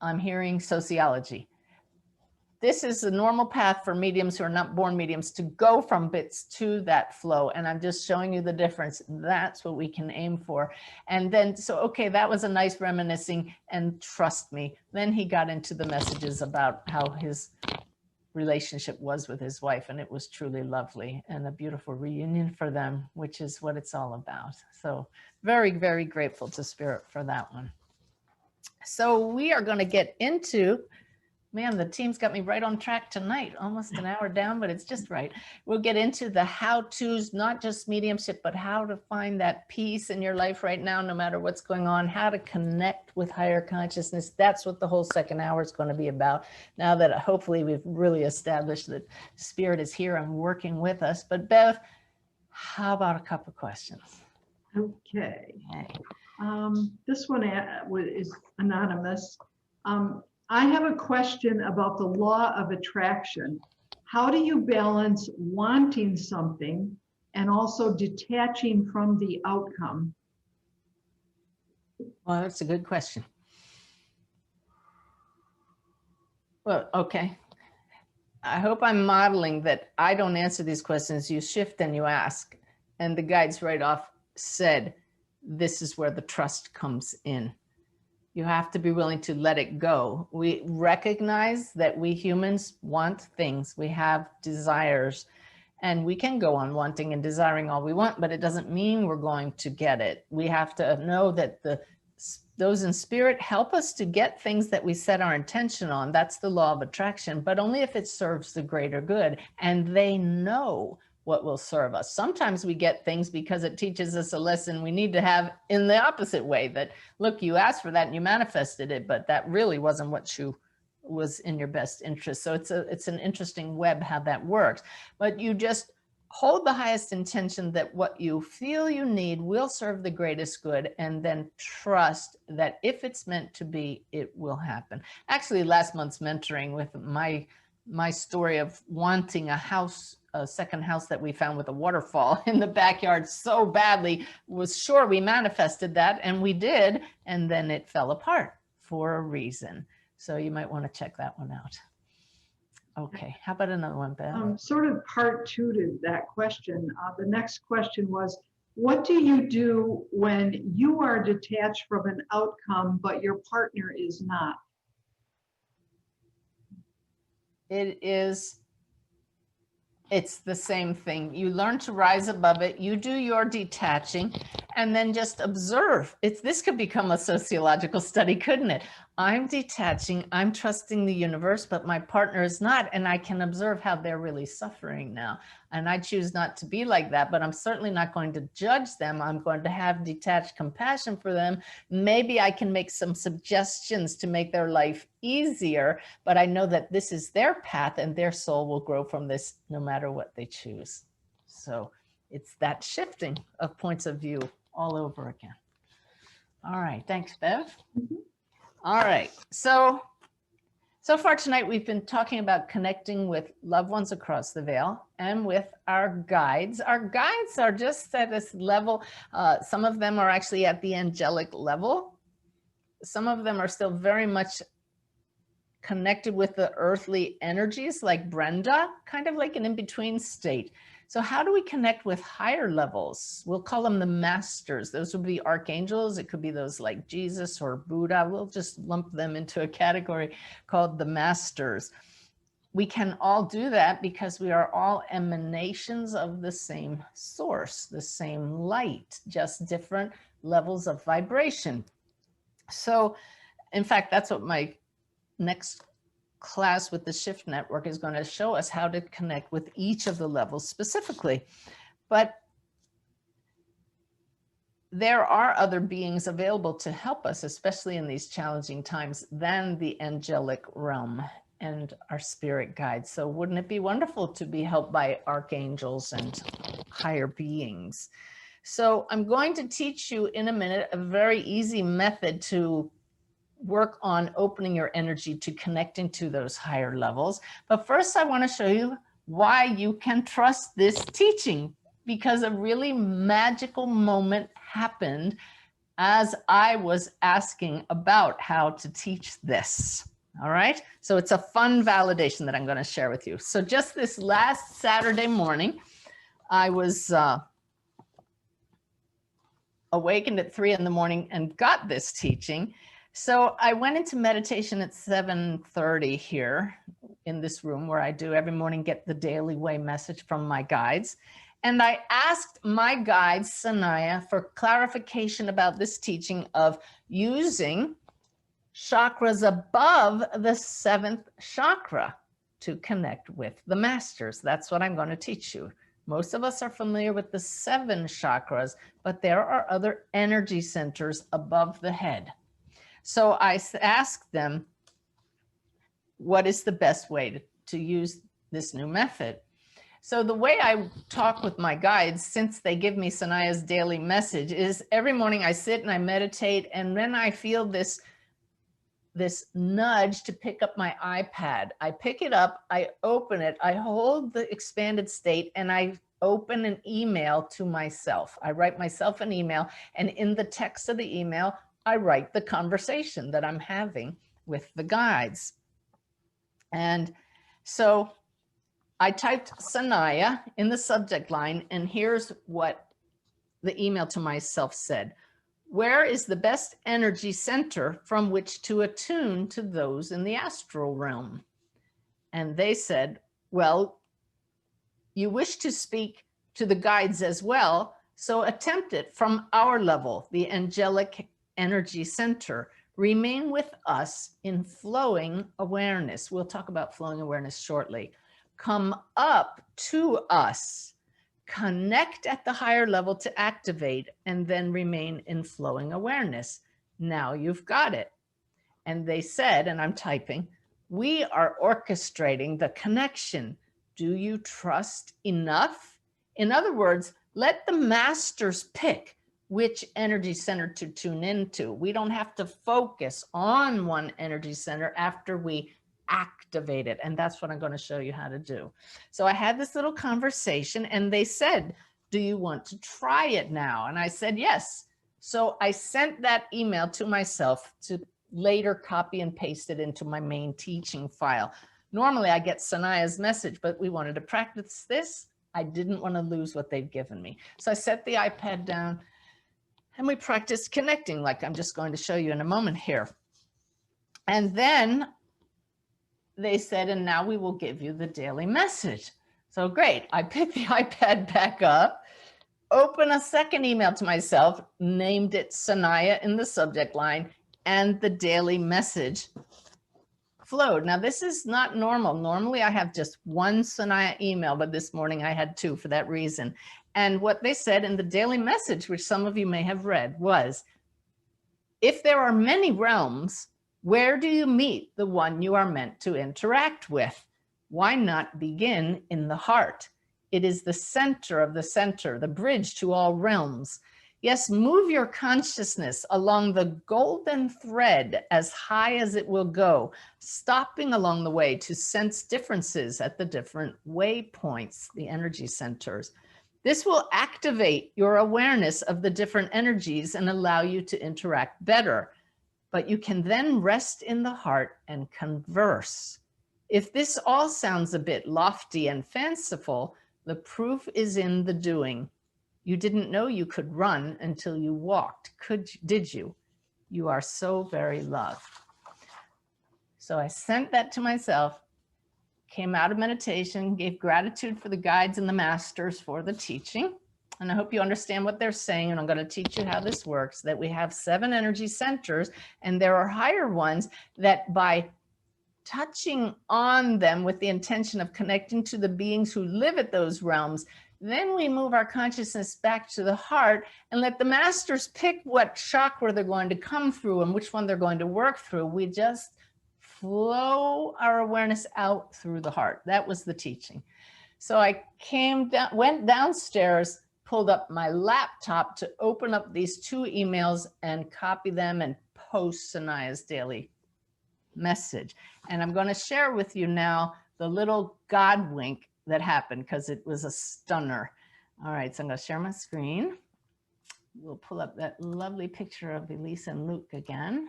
I'm hearing sociology. This is a normal path for mediums who are not born mediums to go from bits to that flow. And I'm just showing you the difference. That's what we can aim for. And then, so, okay, that was a nice reminiscing, and trust me, then he got into the messages about how his relationship was with his wife, and it was truly lovely and a beautiful reunion for them, which is what it's all about. So very, very grateful to Spirit for that one. So we are going to get into Man, the team's got me right on track tonight, almost an hour down, but it's just right. We'll get into the how-tos, not just mediumship, but how to find that peace in your life right now, no matter what's going on, how to connect with higher consciousness. That's what the whole second hour is going to be about. Now that hopefully we've really established that Spirit is here and working with us. But Bev, how about a couple of questions? Okay. Okay. This one is anonymous. I have a question about the law of attraction. How do you balance wanting something and also detaching from the outcome? Well, that's a good question. Well, okay. I hope I'm modeling that I don't answer these questions. You shift and you ask. And the guides right off said, this is where the trust comes in. You have to be willing to let it go. We recognize that we humans want things. We have desires, and we can go on wanting and desiring all we want, but it doesn't mean we're going to get it. We have to know that those in spirit help us to get things that we set our intention on. That's the law of attraction, but only if it serves the greater good. And they know what will serve us. Sometimes we get things because it teaches us a lesson we need to have in the opposite way, that, look, you asked for that and you manifested it, but that really wasn't what was in your best interest. So it's an interesting web how that works. But you just hold the highest intention that what you feel you need will serve the greatest good, and then trust that if it's meant to be, it will happen. Actually, last month's mentoring with my story of wanting a second house that we found with a waterfall in the backyard so badly, was sure we manifested that, and we did, and then it fell apart for a reason. So you might want to check that one out. Okay, how about another one, Beth? Sort of part two to that question. The next question was, what do you do when you are detached from an outcome, but your partner is not? It's the same thing. You learn to rise above it. You do your detaching and then just observe. This could become a sociological study, couldn't it? I'm detaching, I'm trusting the universe, but my partner is not, and I can observe how they're really suffering now. And I choose not to be like that, but I'm certainly not going to judge them. I'm going to have detached compassion for them. Maybe I can make some suggestions to make their life easier, but I know that this is their path and their soul will grow from this no matter what they choose. So it's that shifting of points of view all over again. All right, thanks, Bev. Mm-hmm. All right, so far tonight we've been talking about connecting with loved ones across the veil and with our guides. Our guides are just at this level. Some of them are actually at the angelic level. Some of them are still very much connected with the earthly energies, like Brenda, kind of like an in-between state. So how do we connect with higher levels? We'll call them the masters. Those would be archangels. It could be those like Jesus or Buddha. We'll just lump them into a category called the masters. We can all do that because we are all emanations of the same source, the same light, just different levels of vibration. So in fact, that's what my next class with the Shift Network is going to show us, how to connect with each of the levels specifically. But there are other beings available to help us, especially in these challenging times, than the angelic realm and our spirit guides. So wouldn't it be wonderful to be helped by archangels and higher beings? So I'm going to teach you in a minute a very easy method to work on opening your energy to connecting to those higher levels. But first, I want to show you why you can trust this teaching, because a really magical moment happened as I was asking about how to teach this. All right, so it's a fun validation that I'm going to share with you. So just this last Saturday morning, I was awakened at 3 in the morning and got this teaching. So I went into meditation at 7:30 here in this room where I do every morning, get the daily way message from my guides. And I asked my guide, Sanaya, for clarification about this teaching of using chakras above the 7th chakra to connect with the masters. That's what I'm going to teach you. Most of us are familiar with the 7 chakras, but there are other energy centers above the head. So I asked them, what is the best way to use this new method? So the way I talk with my guides, since they give me Sanaya's daily message, is every morning I sit and I meditate, and then I feel this nudge to pick up my iPad. I pick it up, I open it, I hold the expanded state, and I open an email to myself. I write myself an email, and in the text of the email, I write the conversation that I'm having with the guides. And so I typed Sanaya in the subject line, and here's what the email to myself said. Where is the best energy center from which to attune to those in the astral realm? And they said, well, you wish to speak to the guides as well, so attempt it from our level, the angelic energy center. Remain with us in flowing awareness. We'll talk about flowing awareness shortly. Come up to us. Connect at the higher level to activate, and then remain in flowing awareness. Now you've got it. And they said, and I'm typing, we are orchestrating the connection. Do you trust enough? In other words, let the masters pick which energy center to tune into. We don't have to focus on one energy center after we activate it. And that's what I'm going to show you how to do. So I had this little conversation, and they said, do you want to try it now? And I said, yes. So I sent that email to myself to later copy and paste it into my main teaching file. Normally I get Sanaya's message, but we wanted to practice this. I didn't want to lose what they've given me. So I set the iPad down and we practiced connecting, like I'm just going to show you in a moment here. And then they said, and now we will give you the daily message. So great. I picked the iPad back up, open a second email to myself, named it Sanaya in the subject line, and the daily message flowed. Now this is not normal. Normally I have just one Sanaya email, but this morning I had 2 for that reason. And what they said in the daily message, which some of you may have read, was, if there are many realms, where do you meet the one you are meant to interact with? Why not begin in the heart? It is the center of the center, the bridge to all realms. Yes, move your consciousness along the golden thread as high as it will go, stopping along the way to sense differences at the different waypoints, the energy centers. This will activate your awareness of the different energies and allow you to interact better. But you can then rest in the heart and converse. If this all sounds a bit lofty and fanciful, the proof is in the doing. You didn't know you could run until you walked, did you? You are so very loved. So I sent that to myself, came out of meditation, gave gratitude for the guides and the masters for the teaching. And I hope you understand what they're saying. And I'm going to teach you how this works, that we have 7 energy centers, and there are higher ones that by touching on them with the intention of connecting to the beings who live at those realms, then we move our consciousness back to the heart and let the masters pick what chakra they're going to come through and which one they're going to work through. We just flow our awareness out through the heart. That was the teaching. So I went downstairs, pulled up my laptop to open up these 2 emails and copy them and post Sanaya's daily message. And I'm going to share with you now the little God wink that happened, because it was a stunner. All right, so I'm going to share my screen. We'll pull up that lovely picture of Elise and Luke again.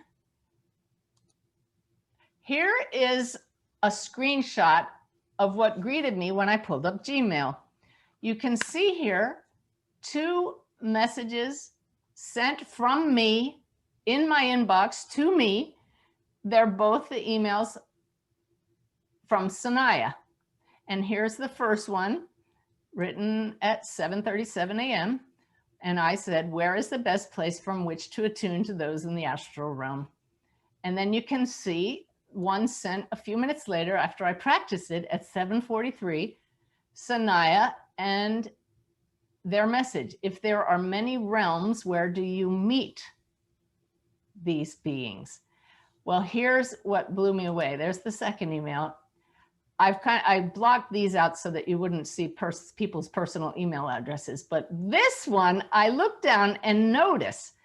Here is a screenshot of what greeted me when I pulled up Gmail. You can see here 2 messages sent from me in my inbox to me. They're both the emails from Sanaya. And here's the first one, written at 7:37 a.m. And I said, where is the best place from which to attune to those in the astral realm? And then you can see one sent a few minutes later after I practiced it at 7:43, Sanaya and their message. If there are many realms, where do you meet these beings? Well, here's what blew me away. There's the second email. I blocked these out so that you wouldn't see people's personal email addresses. But this one, I looked down and noticed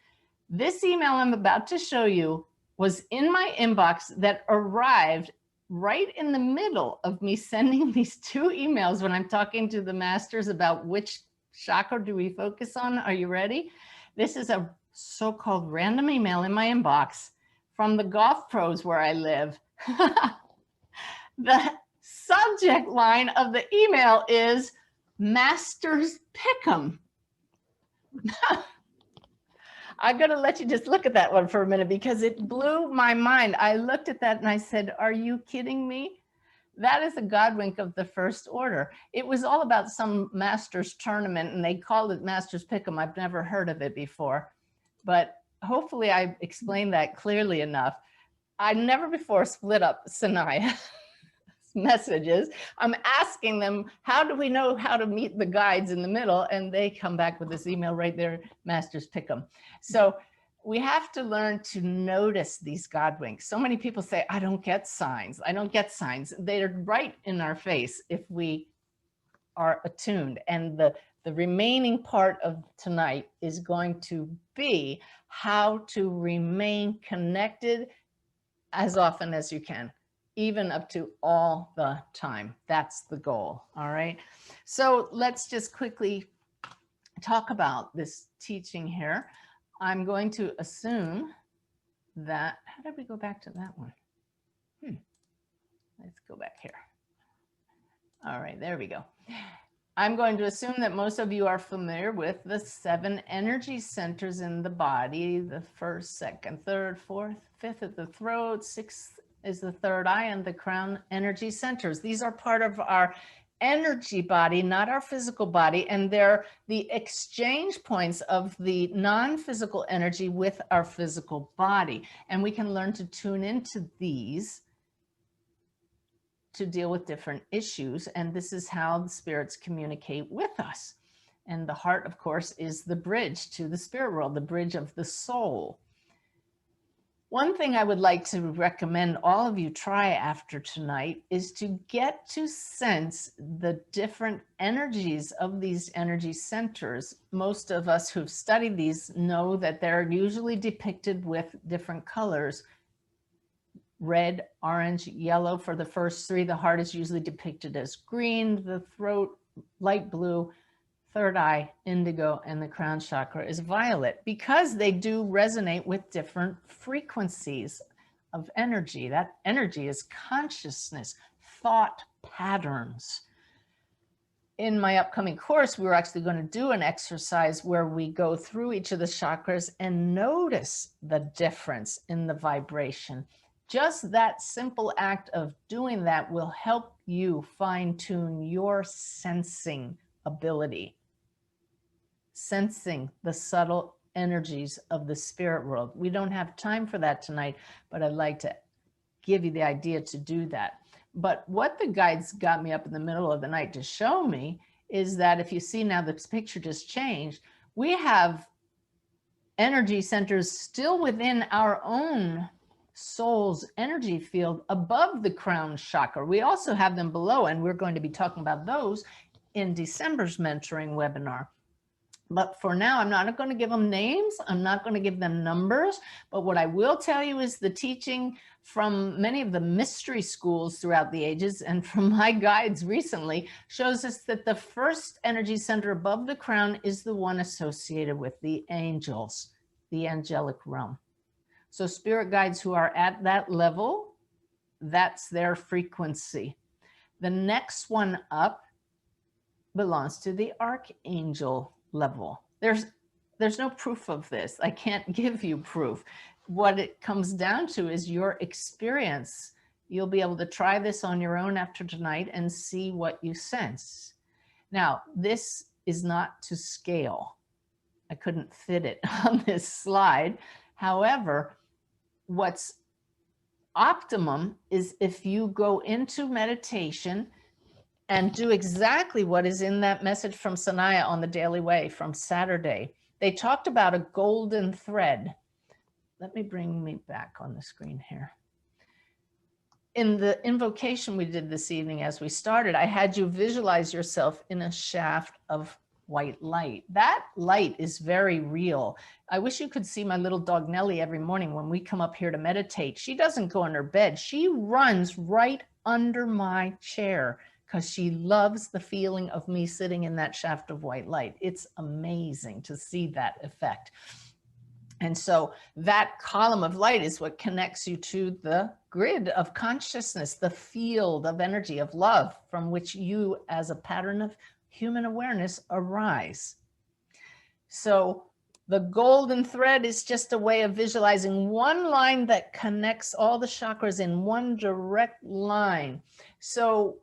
this email I'm about to show you was in my inbox that arrived right in the middle of me sending these two emails when I'm talking to the masters about which chakra do we focus on. Are you ready? This is a so-called random email in my inbox from the golf pros where I live. The subject line of the email is Masters Pick'em. I'm going to let you just look at that one for a minute because it blew my mind. I looked at that and I said, are you kidding me? That is a God wink of the first order. It was all about some Masters tournament and they called it Masters Pick'em. I've never heard of it before, but hopefully I explained that clearly enough. I never before split up Sanaya messages. I'm asking them, how do we know how to meet the guides in the middle? And they come back with this email right there, Masters Pick'em. So we have to learn to notice these God winks. So many people say, I don't get signs. I don't get signs. They're right in our face if we are attuned. And the remaining part of tonight is going to be how to remain connected as often as you can, even up to all the time. That's the goal. All right. So let's just quickly talk about this teaching here. I'm going to assume that, how did we go back to that one? Let's go back here. All right, there we go. I'm going to assume that most of you are familiar with the 7 energy centers in the body. The first, second, third, fourth, fifth at the throat, sixth is the third eye, and the crown energy centers. These are part of our energy body, not our physical body, and they're the exchange points of the non-physical energy with our physical body. And we can learn to tune into these to deal with different issues. And this is how the spirits communicate with us. And the heart, of course, is the bridge to the spirit world, the bridge of the soul. One thing I would like to recommend all of you try after tonight is to get to sense the different energies of these energy centers. Most of us who've studied these know that they're usually depicted with different colors. Red, orange, yellow for the first 3. The heart is usually depicted as green, the throat, light blue, third eye, indigo, and the crown chakra is violet, because they do resonate with different frequencies of energy. That energy is consciousness, thought patterns. In my upcoming course, we're actually going to do an exercise where we go through each of the chakras and notice the difference in the vibration. Just that simple act of doing that will help you fine-tune your sensing ability. Sensing the subtle energies of the spirit world. We don't have time for that tonight, but I'd like to give you the idea to do that. But what the guides got me up in the middle of the night to show me is that if you see now this picture just changed, we have energy centers still within our own soul's energy field above the crown chakra. We also have them below, and we're going to be talking about those in December's mentoring webinar. But for now, I'm not going to give them names. I'm not going to give them numbers. But what I will tell you is the teaching from many of the mystery schools throughout the ages and from my guides recently shows us that the first energy center above the crown is the one associated with the angels, the angelic realm. So spirit guides who are at that level, that's their frequency. The next one up belongs to the archangel level. There's no proof of this. I can't give you proof. What it comes down to is your experience. You'll be able to try this on your own after tonight and see what you sense. Now, this is not to scale. I couldn't fit it on this slide. However, what's optimum is if you go into meditation and do exactly what is in that message from Sanaya on the Daily Way from Saturday. They talked about a golden thread. Let me bring me back on the screen here. In the invocation we did this evening as we started, I had you visualize yourself in a shaft of white light. That light is very real. I wish you could see my little dog Nellie every morning when we come up here to meditate. She doesn't go in her bed. She runs right under my chair because she loves the feeling of me sitting in that shaft of white light. It's amazing to see that effect. And so that column of light is what connects you to the grid of consciousness, the field of energy of love from which you as a pattern of human awareness arise. So the golden thread is just a way of visualizing one line that connects all the chakras in one direct line. So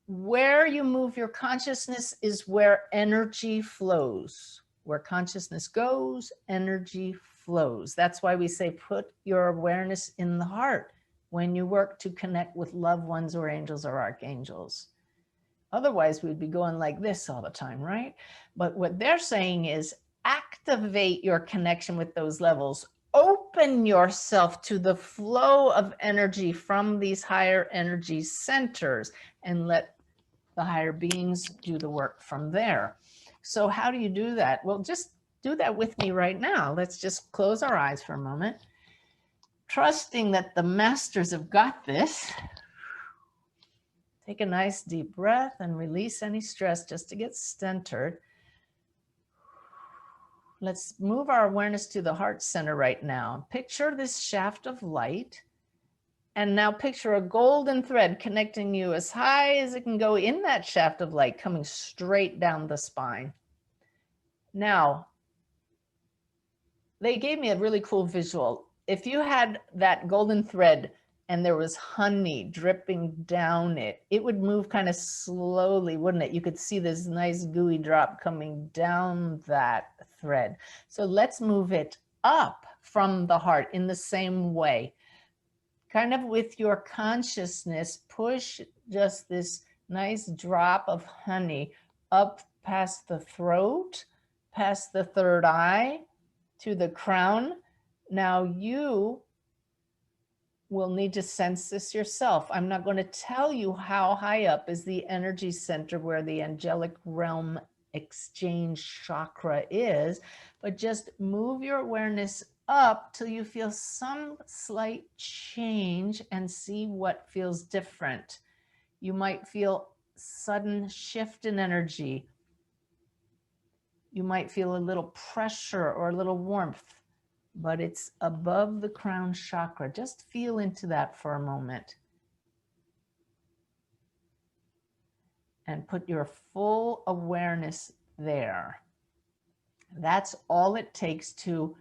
where you move your consciousness is where energy flows. Where consciousness goes, energy flows. That's why we say put your awareness in the heart when you work to connect with loved ones or angels or archangels. Otherwise, we'd be going like this all the time, right? But what they're saying is activate your connection with those levels. Open yourself to the flow of energy from these higher energy centers and let the higher beings do the work from there. So how do you do that? Well, just do that with me right now. Let's just close our eyes for a moment, trusting that the masters have got this. Take a nice deep breath and release any stress just to get centered. Let's move our awareness to the heart center right now. Picture this shaft of light. And now picture a golden thread connecting you as high as it can go in that shaft of light, coming straight down the spine. Now, they gave me a really cool visual. If you had that golden thread and there was honey dripping down it, it would move kind of slowly, wouldn't it? You could see this nice gooey drop coming down that thread. So let's move it up from the heart in the same way. Kind of with your consciousness, push just this nice drop of honey up past the throat, past the third eye, to the crown. Now you will need to sense this yourself. I'm not going to tell you how high up is the energy center where the angelic realm exchange chakra is, but just move your awareness up till you feel some slight change and see what feels different. You might feel sudden shift in energy. You might feel a little pressure or a little warmth, but it's above the crown chakra. Just feel into that for a moment. And put your full awareness there. That's all it takes to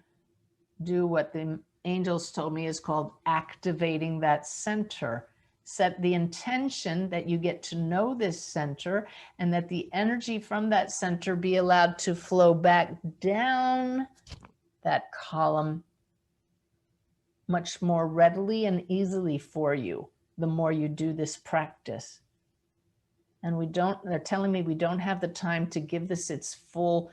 do what the angels told me is called activating that center. Set the intention that you get to know this center and that the energy from that center be allowed to flow back down that column much more readily and easily for you the more you do this practice. And they're telling me we don't have the time to give this its full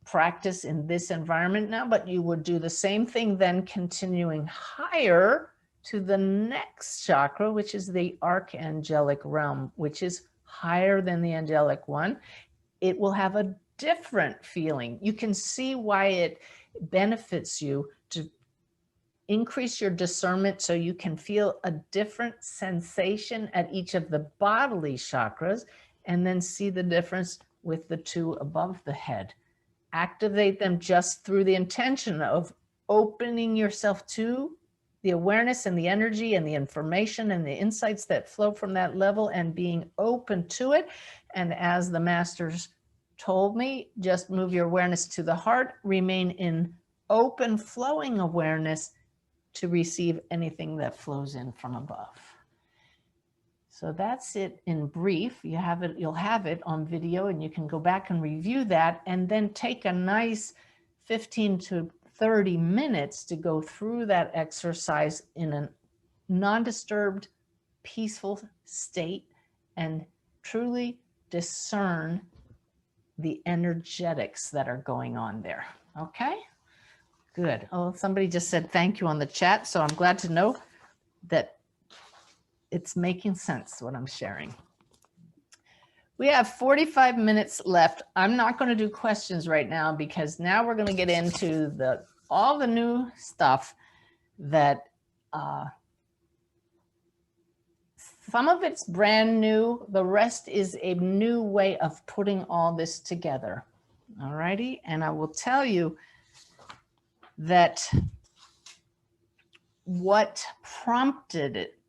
practice in this environment now, but you would do the same thing then continuing higher to the next chakra, which is the archangelic realm, which is higher than the angelic one. It will have a different feeling. You can see why it benefits you to increase your discernment so you can feel a different sensation at each of the bodily chakras and then see the difference with the two above the head. Activate them just through the intention of opening yourself to the awareness and the energy and the information and the insights that flow from that level and being open to it. And as the masters told me, just move your awareness to the heart, remain in open flowing awareness to receive anything that flows in from above. So that's it in brief. You'll have it on video and you can go back and review that and then take a nice 15 to 30 minutes to go through that exercise in an non-disturbed, peaceful state and truly discern the energetics that are going on there. Okay, good. Oh, somebody just said thank you on the chat. So I'm glad to know that it's making sense what I'm sharing. We have 45 minutes left. I'm not going to do questions right now because now we're going to get into all the new stuff that some of it's brand new. The rest is a new way of putting all this together. All righty. And I will tell you that what prompted it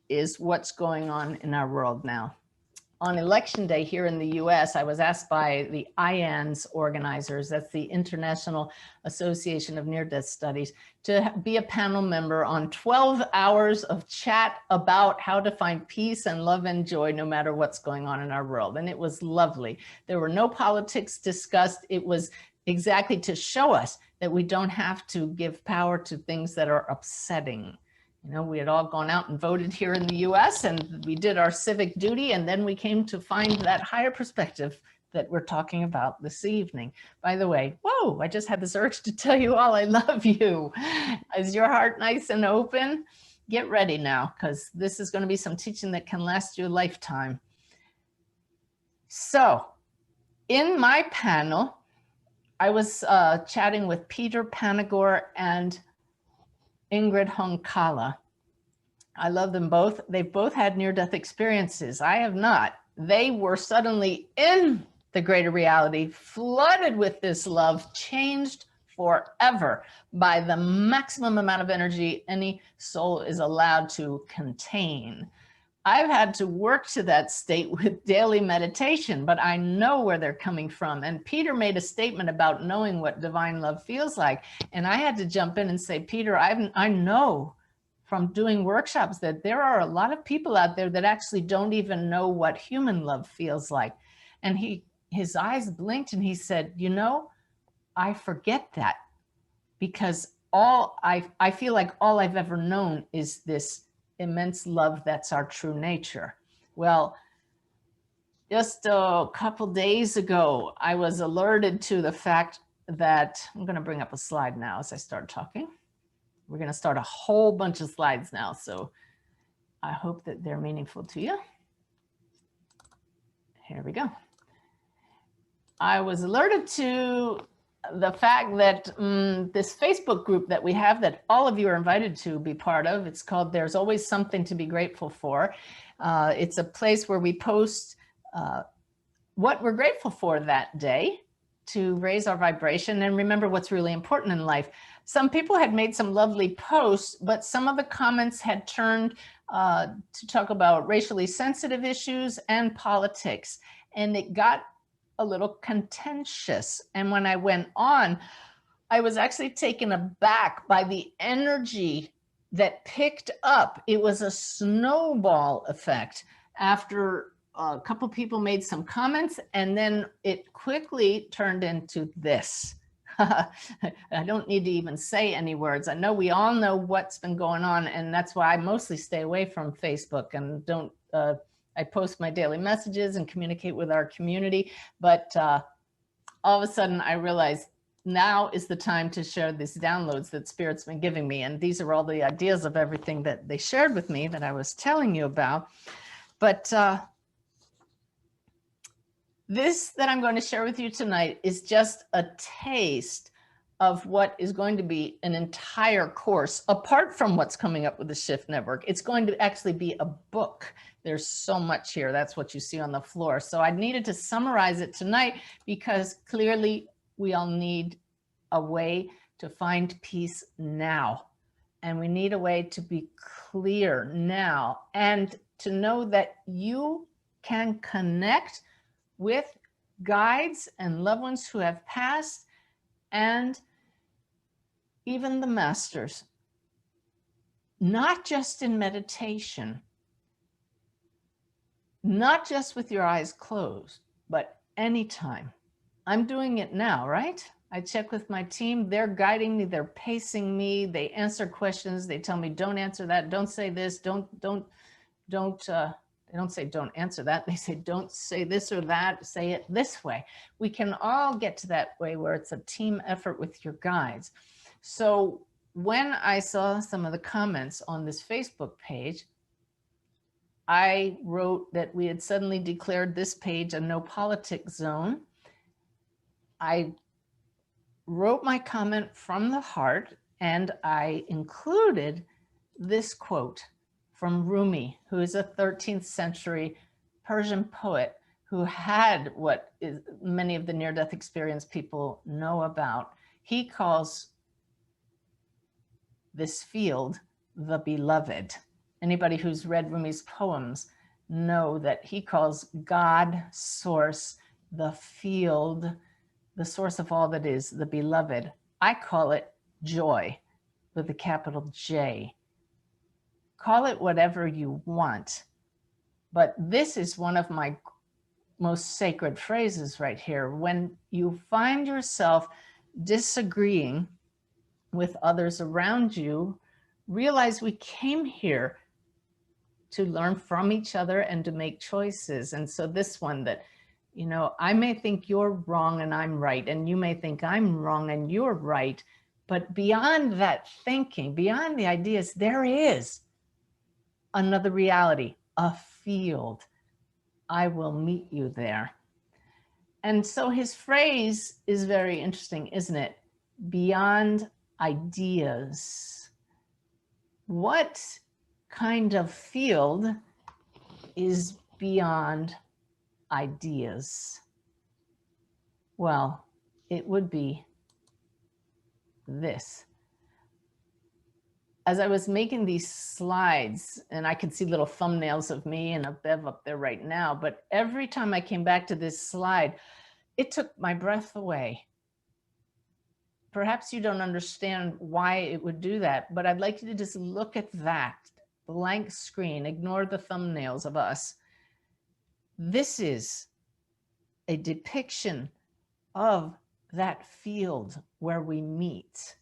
is what's going on in our world now. On election day here in the US, I was asked by the IANS organizers, that's the International Association of Near-Death Studies, to be a panel member on 12 hours of chat about how to find peace and love and joy no matter what's going on in our world. And it was lovely. There were no politics discussed. It was exactly to show us that we don't have to give power to things that are upsetting. You know, we had all gone out and voted here in the US and we did our civic duty, and then we came to find that higher perspective that we're talking about this evening. By the way, whoa, I just had this urge to tell you all I love you. Is your heart nice and open? Get ready now, because this is going to be some teaching that can last you a lifetime. So in my panel, I was chatting with Peter Panagore and Ingrid Honkala. I love them both. They've both had near-death experiences. I have not. They were suddenly in the greater reality, flooded with this love, changed forever by the maximum amount of energy any soul is allowed to contain. I've had to work to that state with daily meditation, but I know where they're coming from. And Peter made a statement about knowing what divine love feels like. And I had to jump in and say, Peter, I know from doing workshops that there are a lot of people out there that actually don't even know what human love feels like. And his eyes blinked and he said, you know, I forget that because I feel like all I've ever known is this immense love that's our true nature. Well, just a couple days ago, I was alerted to the fact that, I'm going to bring up a slide now as I start talking. We're going to start a whole bunch of slides now, so I hope that they're meaningful to you. Here we go. I was alerted to the fact that this Facebook group that we have that all of you are invited to be part of, it's called There's Always Something to Be Grateful For. It's a place where we post what we're grateful for that day to raise our vibration and remember what's really important in life. Some people had made some lovely posts, but some of the comments had turned to talk about racially sensitive issues and politics, and it got a little contentious. And when I went on, I was actually taken aback by the energy that picked up. It was a snowball effect after a couple people made some comments, and then it quickly turned into this. I don't need to even say any words. I know we all know what's been going on, and that's why I mostly stay away from Facebook and don't I post my daily messages and communicate with our community, but all of a sudden I realized now is the time to share these downloads that Spirit's been giving me. And these are all the ideas of everything that they shared with me that I was telling you about. But this that I'm going to share with you tonight is just a taste of what is going to be an entire course, apart from what's coming up with the Shift Network. It's going to actually be a book. There's so much here. That's what you see on the floor. So I needed to summarize it tonight because clearly we all need a way to find peace now. And we need a way to be clear now and to know that you can connect with guides and loved ones who have passed and even the masters, not just in meditation, not just with your eyes closed, but anytime. I'm doing it now, right? I check with my team. They're guiding me. They're pacing me. They answer questions. They tell me, don't answer that. Don't say this. They don't say don't answer that. They say don't say this or that. Say it this way. We can all get to that way where it's a team effort with your guides. So when I saw some of the comments on this Facebook page, I wrote that we had suddenly declared this page a no politics zone. I wrote my comment from the heart, and I included this quote from Rumi, who is a 13th century Persian poet who had what is many of the near-death experience people know about. He calls this field the beloved. Anybody who's read Rumi's poems know that he calls God, source, the field, the source of all that is, the beloved. I call it joy with a capital J. Call it whatever you want, but this is one of my most sacred phrases right here. When you find yourself disagreeing with others around you, realize we came here to learn from each other and to make choices. And so this one that, you know, I may think you're wrong and I'm right, and you may think I'm wrong and you're right, but beyond that thinking, beyond the ideas, there is another reality, a field. I will meet you there. And so his phrase is very interesting, isn't it? Beyond ideas. What kind of field is beyond ideas? Well, it would be this. As I was making these slides, and I could see little thumbnails of me and of Bev up there right now, but every time I came back to this slide, it took my breath away. Perhaps you don't understand why it would do that, but I'd like you to just look at that blank screen, ignore the thumbnails of us. This is a depiction of that field where we meet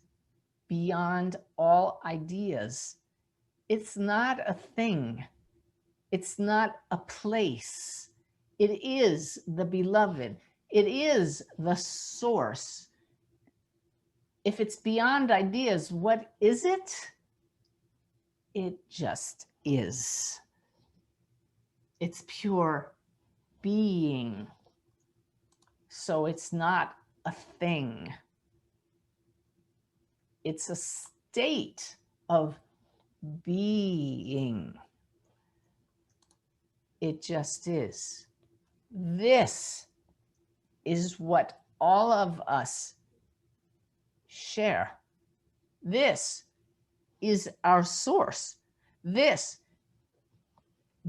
beyond all ideas. It's not a thing. It's not a place. It is the beloved. It is the source. If it's beyond ideas, what is it? It just is. It's pure being. So it's not a thing. It's a state of being. It just is. This is what all of us share. This is our source. This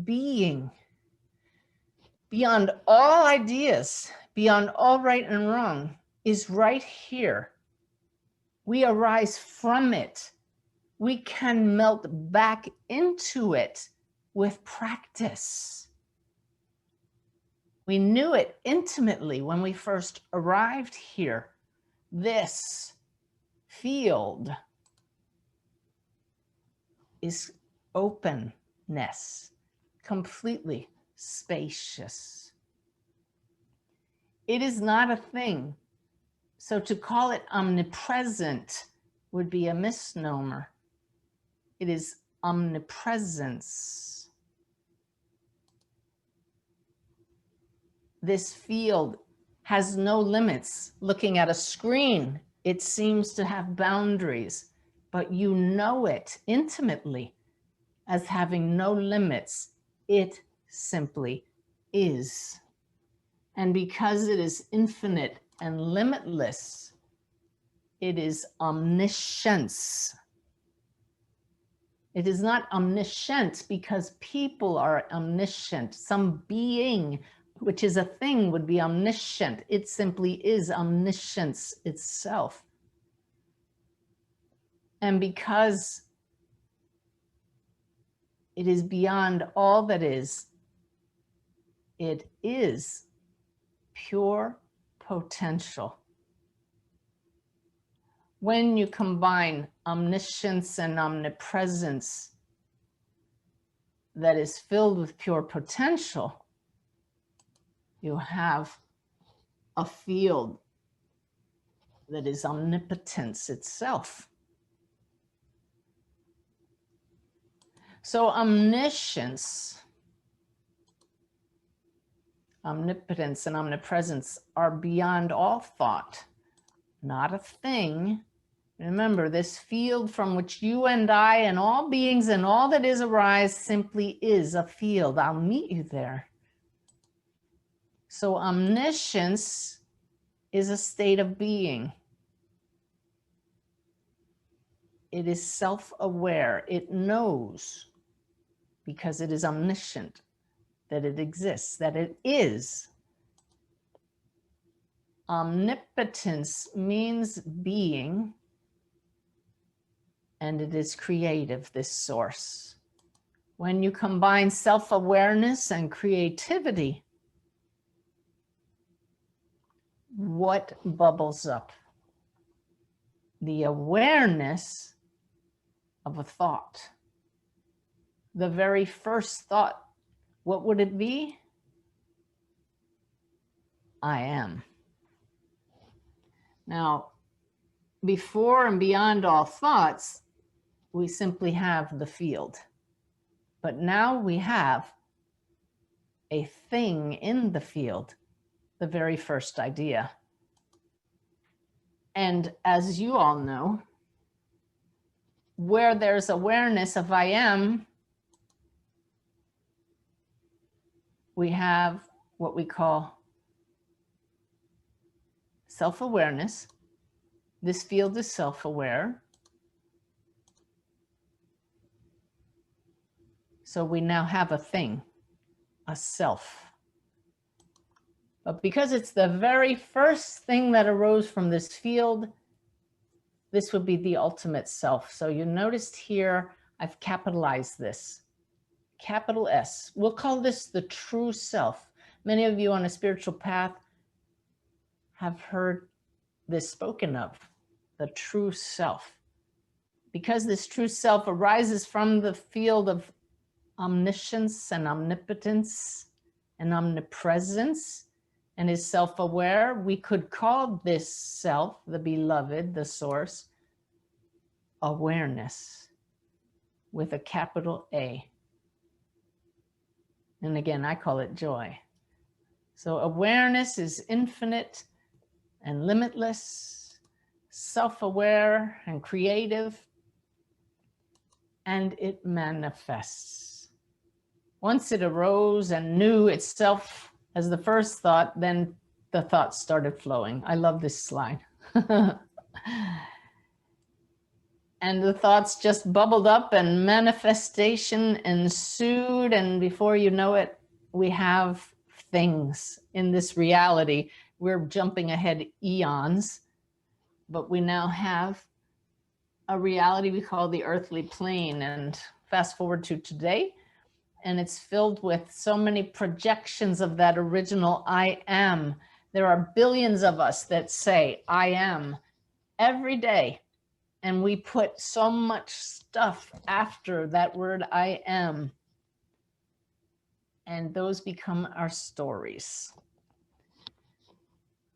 being, beyond all ideas, beyond all right and wrong, is right here. We arise from it. We can melt back into it with practice. We knew it intimately when we first arrived here. This field is openness, completely spacious. It is not a thing. So to call it omnipresent would be a misnomer. It is omnipresence. This field has no limits. Looking at a screen, it seems to have boundaries, but you know it intimately as having no limits. It simply is. And because it is infinite and limitless, it is omniscience. It is not omniscient because people are omniscient. Some being, which is a thing, would be omniscient. It simply is omniscience itself. And because it is beyond all that is, it is pure potential. when you combine omniscience and omnipresence that is filled with pure potential, you have a field that is omnipotence itself. So omniscience, omnipotence, and omnipresence are beyond all thought, not a thing. Remember, this field from which you and I and all beings and all that is arise simply is a field. I'll meet you there. So omniscience is a state of being. It is self-aware. It knows, because it is omniscient, that it exists, that it is. Omnipotence means being, and it is creative, this source. When you combine self-awareness and creativity, what bubbles up? The awareness of a thought. The very first thought, what would it be? I am. Now, before and beyond all thoughts, we simply have the field. But now we have a thing in the field, the very first idea. And as you all know, where there's awareness of I am, we have what we call self-awareness. This field is self-aware. So we now have a thing, a self. But because it's the very first thing that arose from this field, this would be the ultimate self. So you noticed here, I've capitalized this, capital S. We'll call this the true self. Many of you on a spiritual path have heard this spoken of, the true self. Because this true self arises from the field of omniscience and omnipotence and omnipresence and is self-aware, we could call this self, the beloved, the source, awareness with a capital A. And again, I call it joy. So awareness is infinite and limitless, self-aware and creative, and it manifests. Once it arose and knew itself as the first thought, then the thoughts started flowing. I love this slide. And the thoughts just bubbled up and manifestation ensued. And before you know it, we have things in this reality. We're jumping ahead eons, but we now have a reality we call the earthly plane. And fast forward to today, and it's filled with so many projections of that original I am. There are billions of us that say I am every day. And we put so much stuff after that word I am. And those become our stories.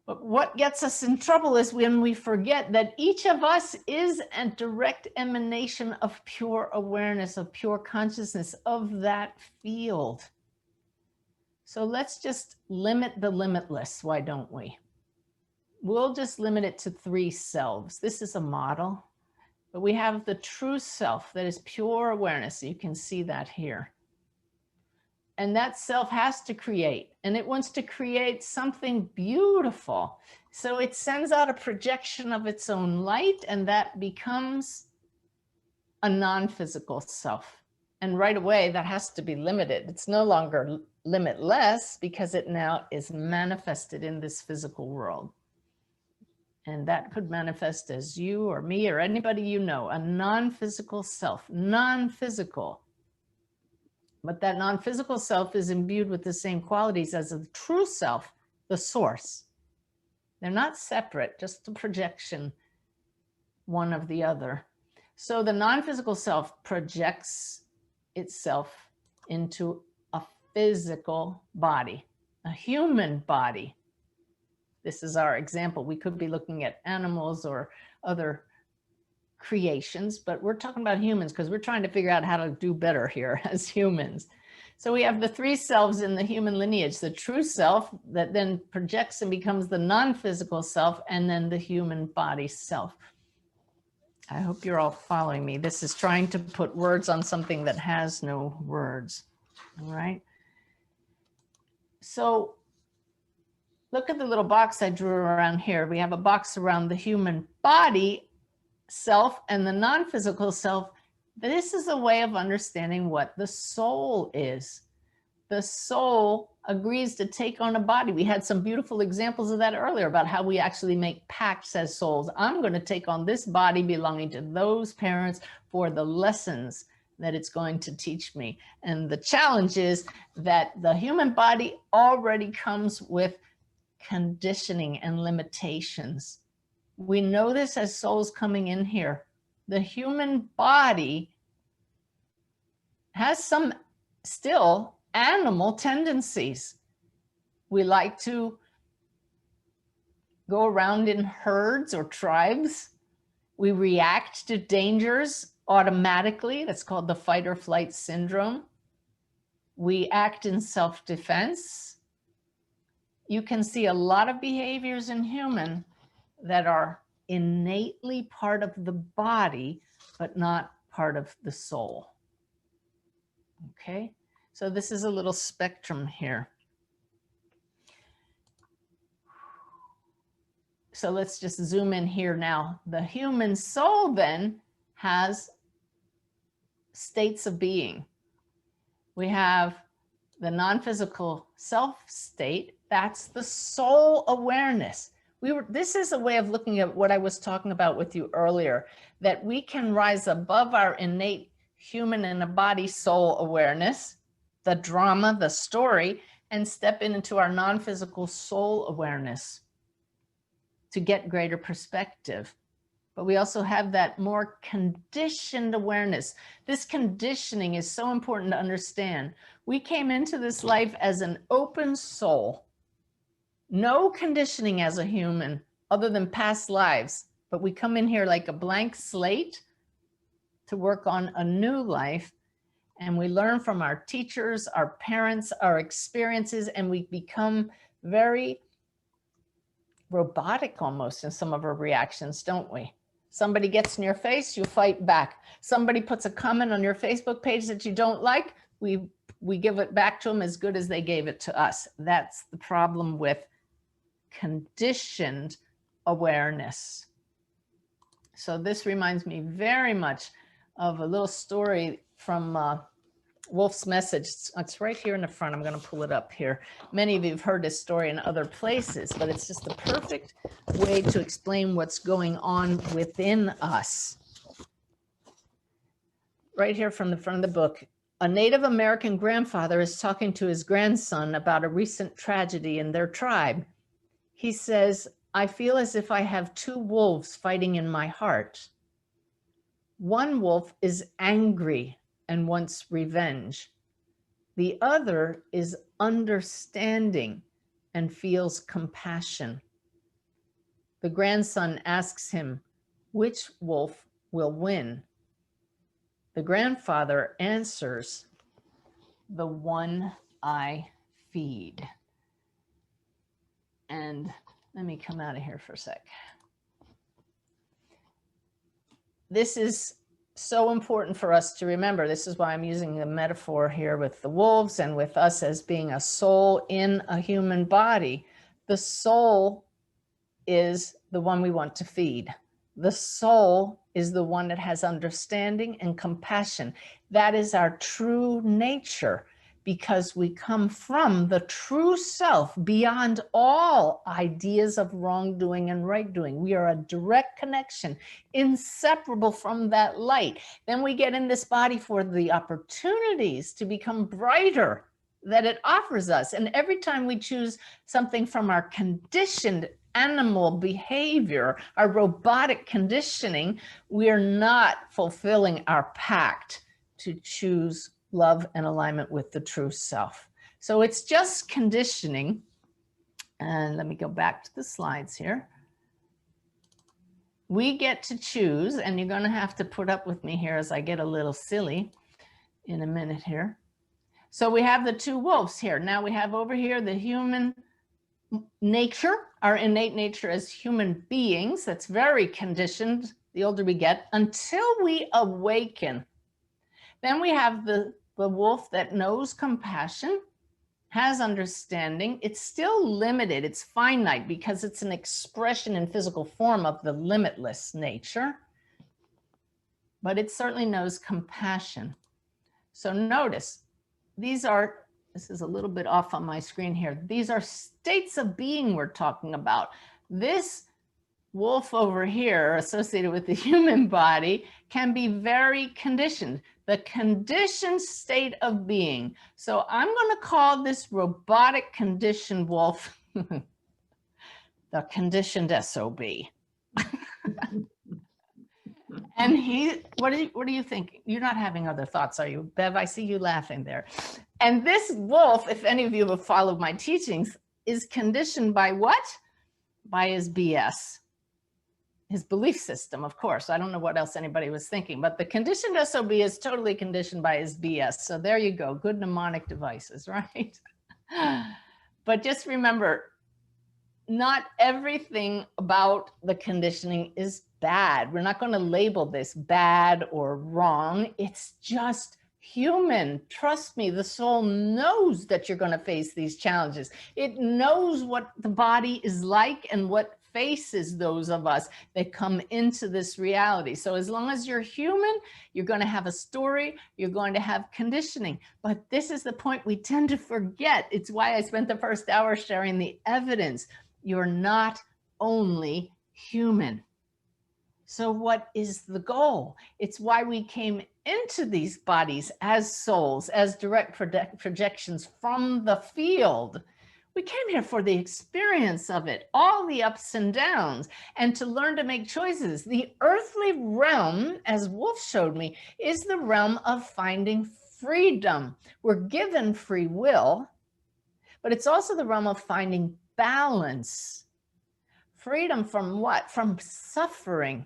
But what gets us in trouble is when we forget that each of us is a direct emanation of pure awareness, of pure consciousness of that field. So let's just limit the limitless, why don't we? We'll just limit it to 3 selves. This is a model, but we have the true self that is pure awareness. You can see that here. And that self has to create, and it wants to create something beautiful. So it sends out a projection of its own light, and that becomes a non-physical self. And right away, that has to be limited. It's no longer limitless because it now is manifested in this physical world. And that could manifest as you or me or anybody you know, a non-physical self, non-physical. But that non-physical self is imbued with the same qualities as the true self, the source. They're not separate, just a projection. one of the other. So the non-physical self projects itself into a physical body, a human body. This is our example. We could be looking at animals or other creations, but we're talking about humans because we're trying to figure out how to do better here as humans. So we have the three selves in the human lineage, the true self that then projects and becomes the non-physical self, and then the human body self. I hope you're all following me. This is trying to put words on something that has no words, all right? So look at the little box I drew around here. We have a box around the human body self and the non-physical self. This is a way of understanding what the soul is. The soul agrees to take on a body. We had some beautiful examples of that earlier about how we actually make pacts as souls. I'm going to take on this body belonging to those parents for the lessons that it's going to teach me. And the challenge is that the human body already comes with conditioning and limitations. We know this as souls coming in here. The human body has some still animal tendencies. We like to go around in herds or tribes. We react to dangers automatically. That's called the fight or flight syndrome. We act in self-defense. You can see a lot of behaviors in human that are innately part of the body, but not part of the soul. Okay, so this is a little spectrum here. So let's just zoom in here now. The human soul then has states of being. We have the non-physical self state. That's the soul awareness. This is a way of looking at what I was talking about with you earlier, that we can rise above our innate human and a body soul awareness, the drama, the story, and step into our non-physical soul awareness to get greater perspective. But we also have that more conditioned awareness. This conditioning is so important to understand. We came into this life as an open soul. No conditioning as a human other than past lives, but we come in here like a blank slate to work on a new life, and we learn from our teachers, our parents, our experiences, and we become very robotic almost in some of our reactions, don't we? Somebody gets in your face, you fight back. Somebody puts a comment on your Facebook page that you don't like, we give it back to them as good as they gave it to us. That's the problem with conditioned awareness. So this reminds me very much of a little story from Wolf's Message. It's right here in the front. I'm going to pull it up here. Many of you have heard this story in other places, but it's just the perfect way to explain what's going on within us. Right here from the front of the book. A Native American grandfather is talking to his grandson about a recent tragedy in their tribe. He says, "I feel as if I have two wolves fighting in my heart. One wolf is angry and wants revenge. The other is understanding and feels compassion." The grandson asks him, which wolf will win? The grandfather answers, "The one I feed." And let me come out of here for a sec. This is so important for us to remember. This is why I'm using the metaphor here with the wolves and with us as being a soul in a human body. The soul is the one we want to feed. The soul is the one that has understanding and compassion. That is our true nature, because we come from the true self beyond all ideas of wrongdoing and right doing. We are a direct connection, inseparable from that light. Then we get in this body for the opportunities to become brighter that it offers us. And every time we choose something from our conditioned animal behavior, our robotic conditioning, we are not fulfilling our pact to choose love and alignment with the true self. So it's just conditioning. And let me go back to the slides here. We get to choose, and you're going to have to put up with me here as I get a little silly in a minute here. So we have the two wolves here. Now we have over here the human nature, our innate nature as human beings. That's very conditioned the older we get until we awaken. Then we have the wolf that knows compassion, has understanding. It's still limited. It's finite because it's an expression in physical form of the limitless nature, but it certainly knows compassion. So notice, this is a little bit off on my screen here. These are states of being we're talking about. This wolf over here associated with the human body can be very conditioned. The conditioned state of being. So I'm going to call this robotic conditioned wolf the conditioned SOB. And what do you think? You're not having other thoughts, are you, Bev? I see you laughing there. And this wolf, if any of you have followed my teachings, is conditioned by what? By his BS. His belief system, of course. I don't know what else anybody was thinking, but the conditioned SOB is totally conditioned by his BS. So there you go, good mnemonic devices, right? But just remember, not everything about the conditioning is bad. We're not going to label this bad or wrong. It's just human. Trust me, the soul knows that you're going to face these challenges. It knows what the body is like and what faces those of us that come into this reality. So as long as you're human, you're going to have a story, you're going to have conditioning. But this is the point we tend to forget. It's why I spent the first hour sharing the evidence. You're not only human. So what is the goal? It's why we came into these bodies as souls, as direct projections from the field. We came here for the experience of it, all the ups and downs, and to learn to make choices. The earthly realm, as Wolf showed me, is the realm of finding freedom. We're given free will, but it's also the realm of finding balance. Freedom from what? From suffering.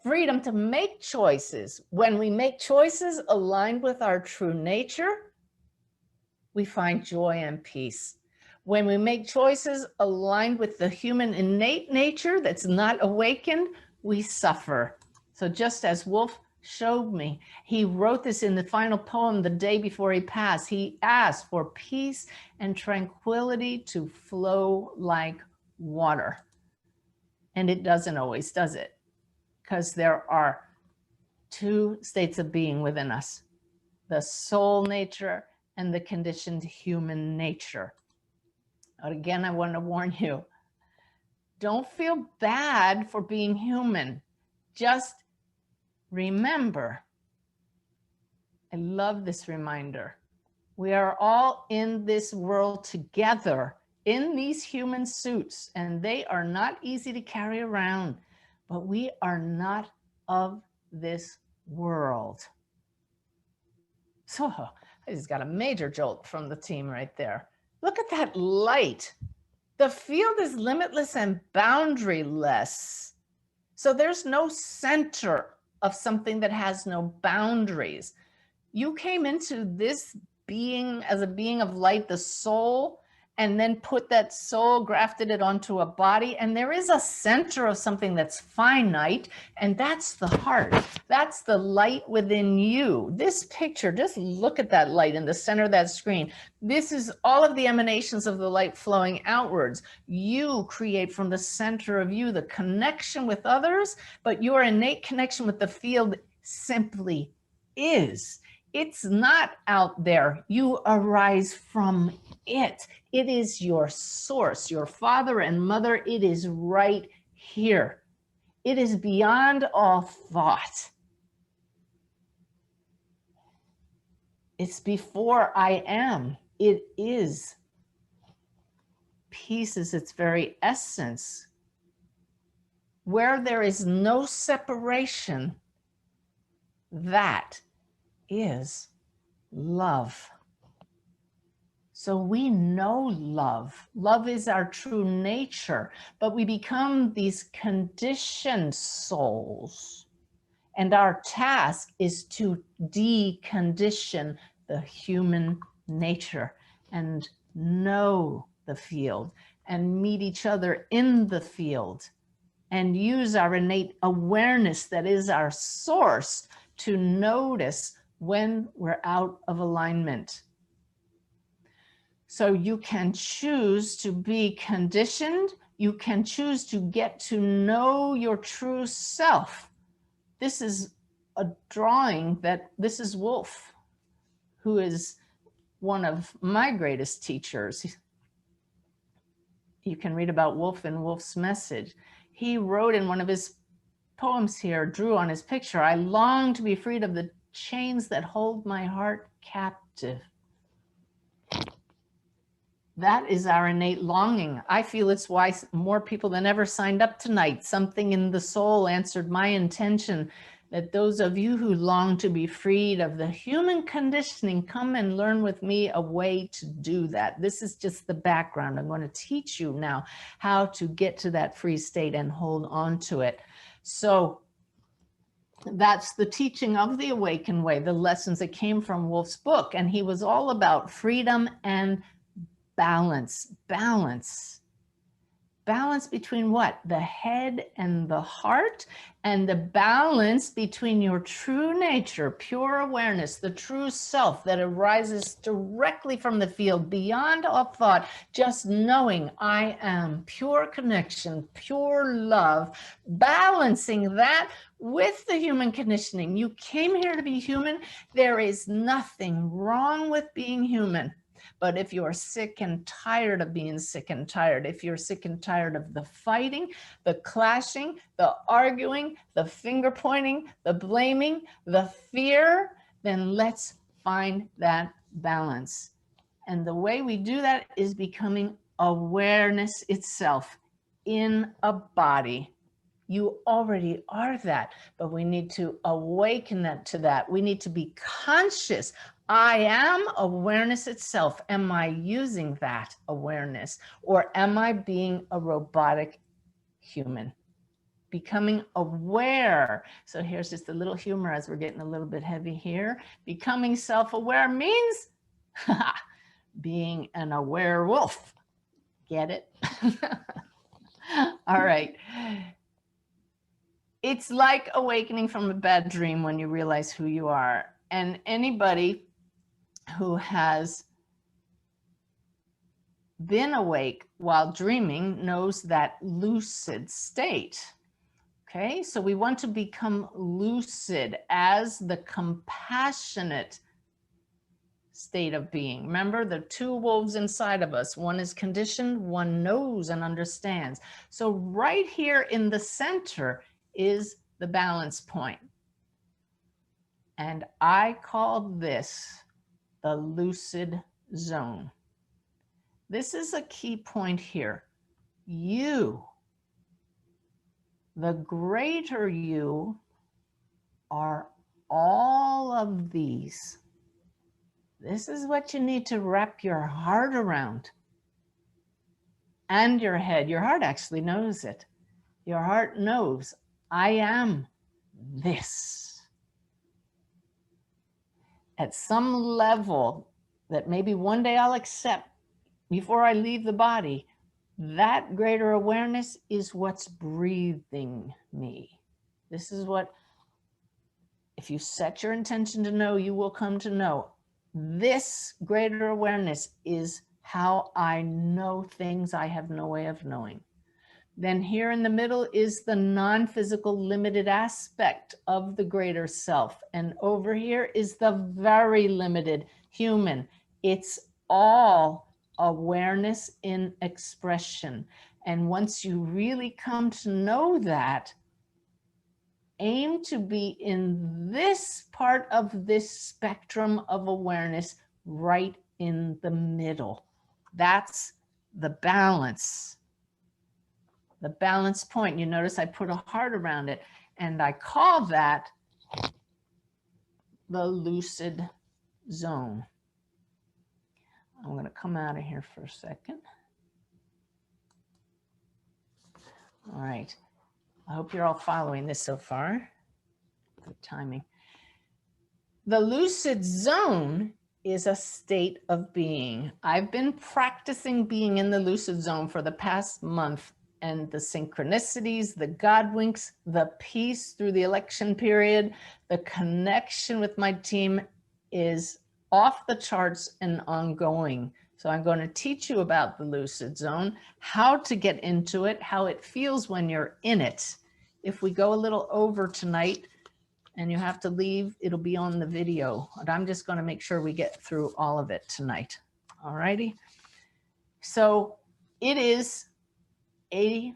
Freedom to make choices. When we make choices aligned with our true nature, we find joy and peace. When we make choices aligned with the human innate nature that's not awakened, we suffer. So just as Wolf showed me, he wrote this in the final poem the day before he passed. He asked for peace and tranquility to flow like water. And it doesn't always, does it? Because there are two states of being within us, the soul nature and the conditioned human nature. But again, I want to warn you, don't feel bad for being human. Just remember, I love this reminder, we are all in this world together in these human suits, and they are not easy to carry around, but we are not of this world. So I just got a major jolt from the team right there. Look at that light. The field is limitless and boundaryless. So there's no center of something that has no boundaries. You came into this being as a being of light, the soul, and then put that soul, grafted it onto a body. And there is a center of something that's finite, and that's the heart. That's the light within you. This picture, just look at that light in the center of that screen. This is all of the emanations of the light flowing outwards. You create from the center of you the connection with others, but your innate connection with the field simply is. It's not out there. You arise from it. It is your source, your father and mother. It is right here. It is beyond all thought. It's before I am. It is. Peace is its very essence. where there is no separation, that is love. So we know love. Love is our true nature, but we become these conditioned souls. And our task is to decondition the human nature and know the field and meet each other in the field and use our innate awareness that is our source to notice when we're out of alignment. So you can choose to be conditioned. You can choose to get to know your true self. This is a drawing that this is Wolf, who is one of my greatest teachers. You can read about Wolf in Wolf's Message. He wrote in one of his poems here, drew on his picture, "I long to be freed of the chains that hold my heart captive." That is our innate longing. I feel it's why more people than ever signed up tonight. Something in the soul answered my intention that those of you who long to be freed of the human conditioning, come and learn with me a way to do that. This is just the background. I'm going to teach you now how to get to that free state and hold on to it. So that's the teaching of the Awakened Way, the lessons that came from Wolf's book. And he was all about freedom and balance, balance between what? The head and the heart, and the balance between your true nature, pure awareness, the true self that arises directly from the field, beyond all thought, just knowing I am pure connection, pure love, balancing that with the human conditioning. You came here to be human. There is nothing wrong with being human. But if you're sick and tired of being sick and tired, if you're sick and tired of the fighting, the clashing, the arguing, the finger pointing, the blaming, the fear, then let's find that balance. And the way we do that is becoming awareness itself in a body. You already are that, but we need to awaken that to that. We need to be conscious. I am awareness itself. Am I using that awareness, or am I being a robotic human? Becoming aware. So here's just a little humor as we're getting a little bit heavy here. Becoming self-aware means being an aware wolf. Get it? All right. It's like awakening from a bad dream when you realize who you are. And anybody who has been awake while dreaming knows that lucid state. Okay, so we want to become lucid as the compassionate state of being. Remember the two wolves inside of us. One is conditioned, one knows and understands. So right here in the center is the balance point. And I call this the lucid zone. This is a key point here. You, the greater you, are all of these. This is what you need to wrap your heart around, and your head. Your heart actually knows it. Your heart knows, I am this. At some level that maybe one day I'll accept before I leave the body, that greater awareness is what's breathing me. This is what, if you set your intention to know, you will come to know. This greater awareness is how I know things I have no way of knowing. Then here in the middle is the non-physical limited aspect of the greater self. And over here is the very limited human. It's all awareness in expression. And once you really come to know that, aim to be in this part of this spectrum of awareness right in the middle. That's the balance. the balance point. You notice I put a heart around it, and I call that the lucid zone. I'm going to come out of here for a second. All right. I hope you're all following this so far. Good timing. The lucid zone is a state of being. I've been practicing being in the lucid zone for the past month, and the synchronicities, the God winks, the peace through the election period, the connection with my team is off the charts and ongoing. So I'm going to teach you about the lucid zone, how to get into it, how it feels when you're in it. If we go a little over tonight and you have to leave, it'll be on the video. And I'm just going to make sure we get through all of it tonight. All righty. So it is a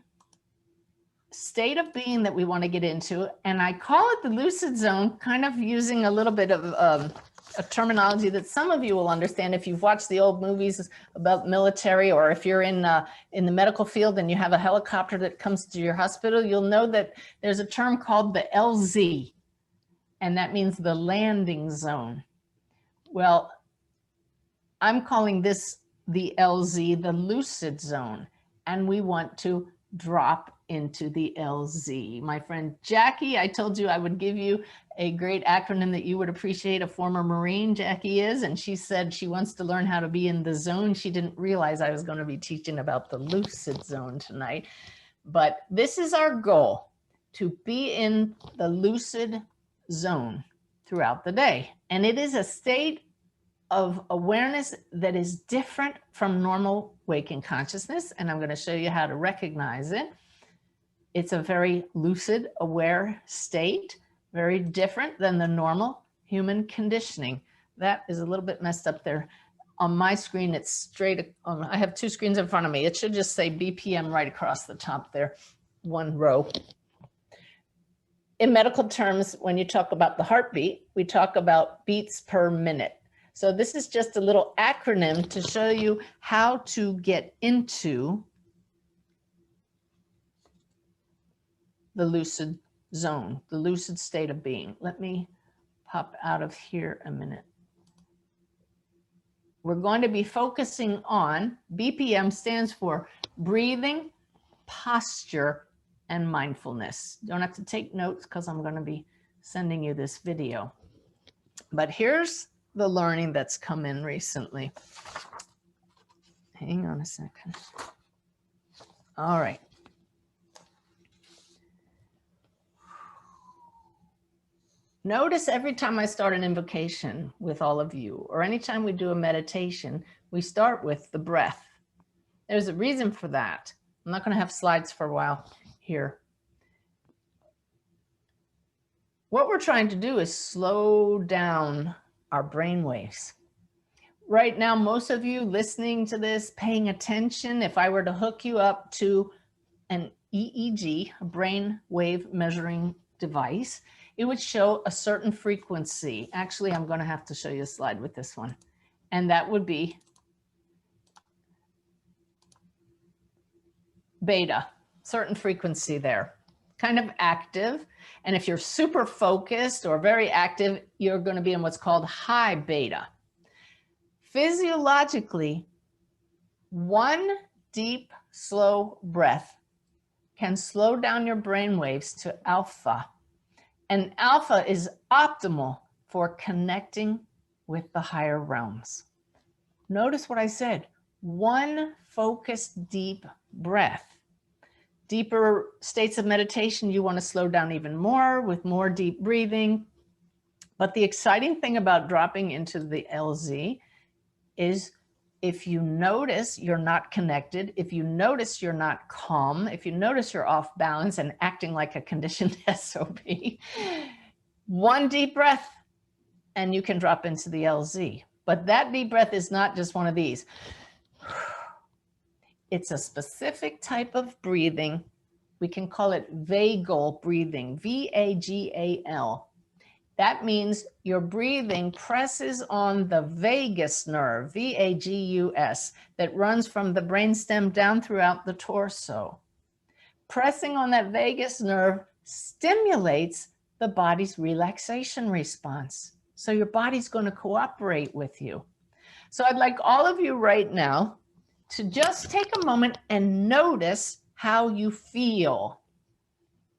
state of being that we want to get into. And I call it the lucid zone, kind of using a little bit of a terminology that some of you will understand if you've watched the old movies about military, or if you're in the medical field and you have a helicopter that comes to your hospital, you'll know that there's a term called the LZ, and that means the landing zone. Well, I'm calling this the LZ, the lucid zone, and we want to drop into the LZ. My friend Jackie, I told you I would give you a great acronym that you would appreciate. A former Marine, Jackie is, and she said she wants to learn how to be in the zone. She didn't realize I was going to be teaching about the lucid zone tonight, but this is our goal, to be in the lucid zone throughout the day. And it is a state of awareness that is different from normal waking consciousness, and I'm going to show you how to recognize it. It's a very lucid, aware state, very different than the normal human conditioning. That is a little bit messed up there. On my screen, it's straight. I have two screens in front of me. It should just say BPM right across the top there, one row. In medical terms, when you talk about the heartbeat, we talk about beats per minute. So this is just a little acronym to show you how to get into the lucid zone, the lucid state of being. Let me pop out of here a minute. We're going to be focusing on, BPM stands for breathing, posture, and mindfulness. Don't have to take notes because I'm going to be sending you this video. But here's the learning that's come in recently. Hang on a second. All right. Notice every time I start an invocation with all of you, or anytime we do a meditation, we start with the breath. There's a reason for that. I'm not going to have slides for a while here. What we're trying to do is slow down our brain waves. Right now, most of you listening to this, paying attention, if I were to hook you up to an EEG, a brain wave measuring device, it would show a certain frequency. Actually, I'm going to have to show you a slide with this one. And that would be beta, certain frequency there, kind of active. And if you're super focused or very active, you're going to be in what's called high beta. Physiologically, one deep, slow breath can slow down your brain waves to alpha. And alpha is optimal for connecting with the higher realms. Notice what I said, one focused deep breath. Deeper states of meditation, you want to slow down even more with more deep breathing. But the exciting thing about dropping into the LZ is if you notice you're not connected, if you notice you're not calm, if you notice you're off balance and acting like a conditioned SOB, one deep breath and you can drop into the LZ. But that deep breath is not just one of these. It's a specific type of breathing. We can call it vagal breathing, V-A-G-A-L. That means your breathing presses on the vagus nerve, V-A-G-U-S, that runs from the brainstem down throughout the torso. Pressing on that vagus nerve stimulates the body's relaxation response. So your body's going to cooperate with you. So I'd like all of you right now to just take a moment and notice how you feel.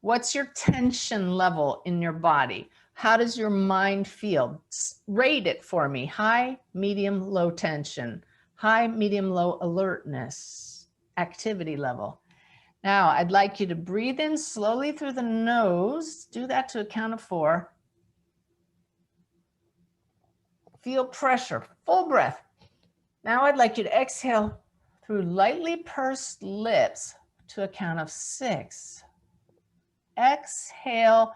What's your tension level in your body? How does your mind feel? Rate it for me. High, medium, low tension. High, medium, low alertness, activity level. Now, I'd like you to breathe in slowly through the nose. Do that to a count of 4. Feel pressure, full breath. Now I'd like you to exhale through lightly pursed lips to a count of 6. Exhale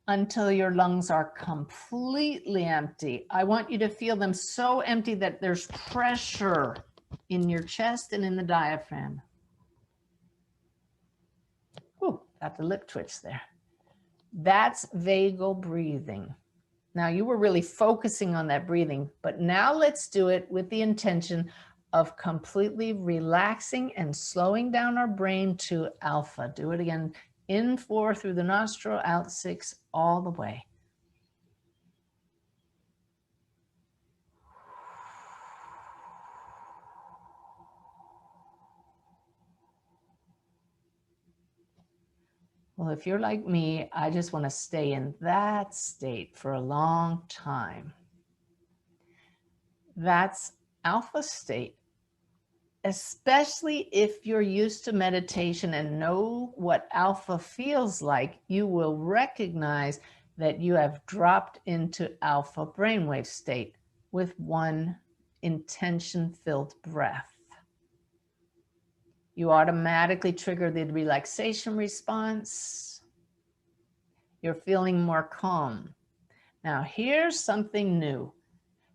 until your lungs are completely empty. I want you to feel them so empty that there's pressure in your chest and in the diaphragm. Ooh, got the lip twitch there. That's vagal breathing. Now you were really focusing on that breathing, but now let's do it with the intention of completely relaxing and slowing down our brain to alpha. Do it again. In 4 through the nostril, out 6 all the way. Well, if you're like me, I just want to stay in that state for a long time. That's alpha state. Especially if you're used to meditation and know what alpha feels like, you will recognize that you have dropped into alpha brainwave state with one intention-filled breath. You automatically trigger the relaxation response. You're feeling more calm. Now, here's something new.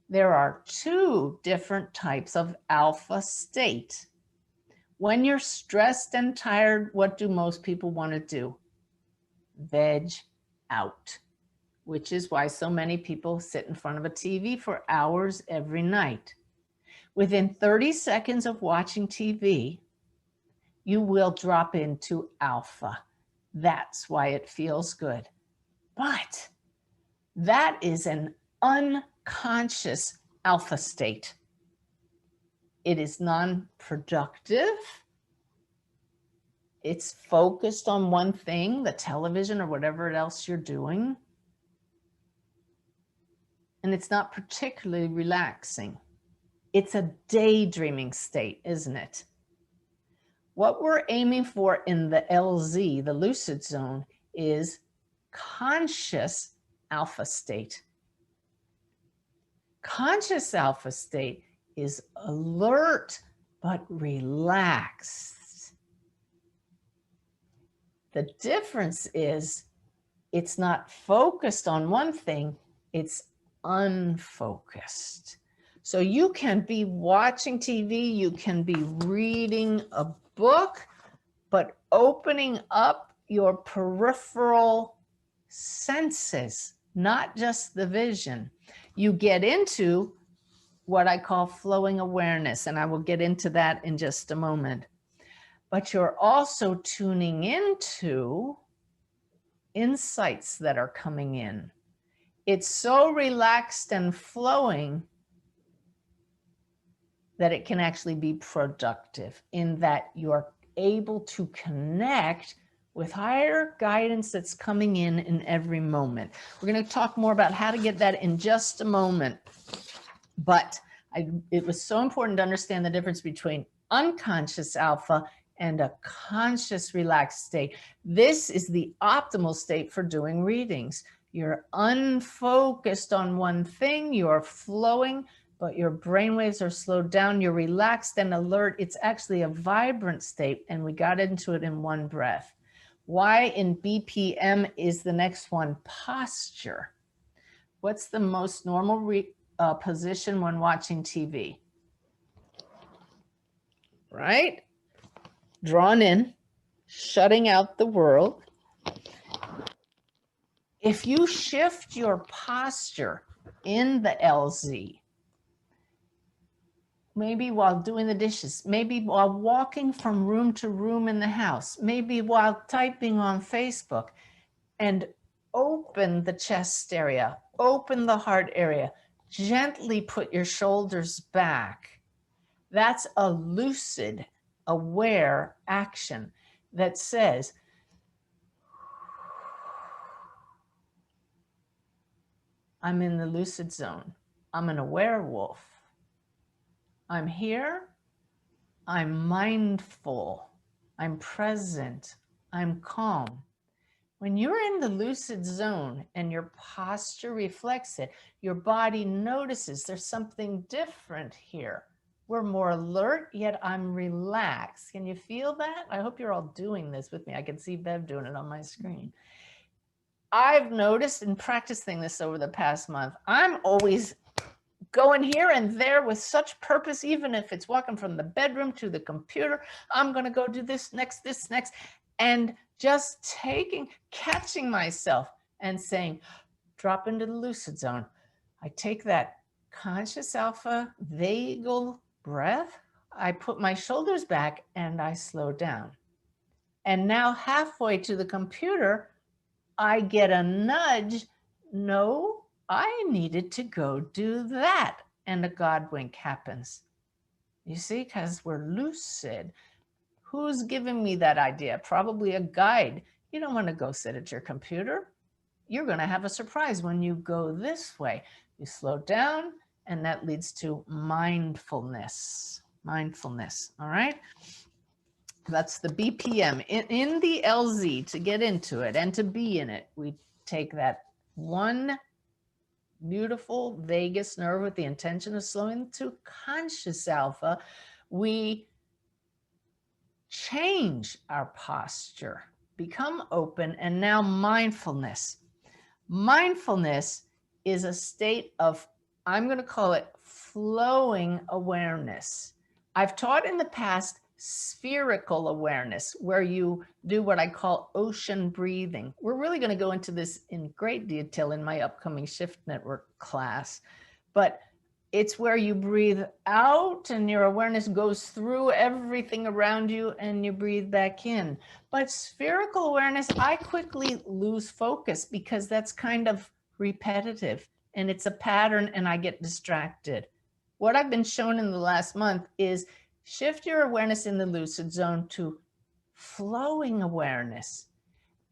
There are 2 different types of alpha state. When you're stressed and tired, what do most people want to do? Veg out, which is why so many people sit in front of a TV for hours every night. Within 30 seconds of watching TV, you will drop into alpha. That's why it feels good. But that is an unconscious alpha state. It is non-productive. It's focused on one thing, the television or whatever else you're doing. And it's not particularly relaxing. It's a daydreaming state, isn't it? What we're aiming for in the LZ, the Lucid Zone, is conscious alpha state. Conscious alpha state is alert but relaxed. The difference is it's not focused on one thing, it's unfocused. So you can be watching TV, you can be reading a book, but opening up your peripheral senses, not just the vision. You get into what I call flowing awareness, and I will get into that in just a moment. But you're also tuning into insights that are coming in. It's so relaxed and flowing that it can actually be productive in that you're able to connect with higher guidance that's coming in every moment. We're going to talk more about how to get that in just a moment. But it was so important to understand the difference between unconscious alpha and a conscious relaxed state. This is the optimal state for doing readings. You're unfocused on one thing, you're flowing, but your brainwaves are slowed down, you're relaxed and alert. It's actually a vibrant state, and we got into it in one breath. Why in BPM is the next one? Posture. What's the most normal position when watching TV? Right? Drawn in, shutting out the world. If you shift your posture in the LZ, maybe while doing the dishes, maybe while walking from room to room in the house, maybe while typing on Facebook, and open the chest area, open the heart area, gently put your shoulders back. That's a lucid, aware action that says, I'm in the lucid zone. I'm an aware wolf. I'm here. I'm mindful. I'm present. I'm calm. When you're in the lucid zone and your posture reflects it, your body notices there's something different here. We're more alert, yet I'm relaxed. Can you feel that? I hope you're all doing this with me. I can see Bev doing it on my screen. I've noticed in practicing this over the past month, I'm always going here and there with such purpose, even if it's walking from the bedroom to the computer. I'm going to go do this next, and just catching myself and saying, drop into the lucid zone. I take that conscious alpha vagal breath. I put my shoulders back and I slow down. And now halfway to the computer, I get a nudge. No, I needed to go do that. And a God wink happens. You see, because we're lucid. Who's giving me that idea? Probably a guide. You don't want to go sit at your computer. You're going to have a surprise when you go this way. You slow down, and that leads to mindfulness. Mindfulness, all right? That's the BPM. In the LZ, to get into it and to be in it, we take that one beautiful vagus nerve with the intention of slowing to conscious alpha. We change our posture, become open, and now mindfulness. Mindfulness is a state of, I'm going to call it flowing awareness. I've taught in the past spherical awareness, where you do what I call ocean breathing. We're really going to go into this in great detail in my upcoming Shift Network class, but it's where you breathe out and your awareness goes through everything around you and you breathe back in. But spherical awareness, I quickly lose focus because that's kind of repetitive and it's a pattern and I get distracted. What I've been shown in the last month is shift your awareness in the lucid zone to flowing awareness.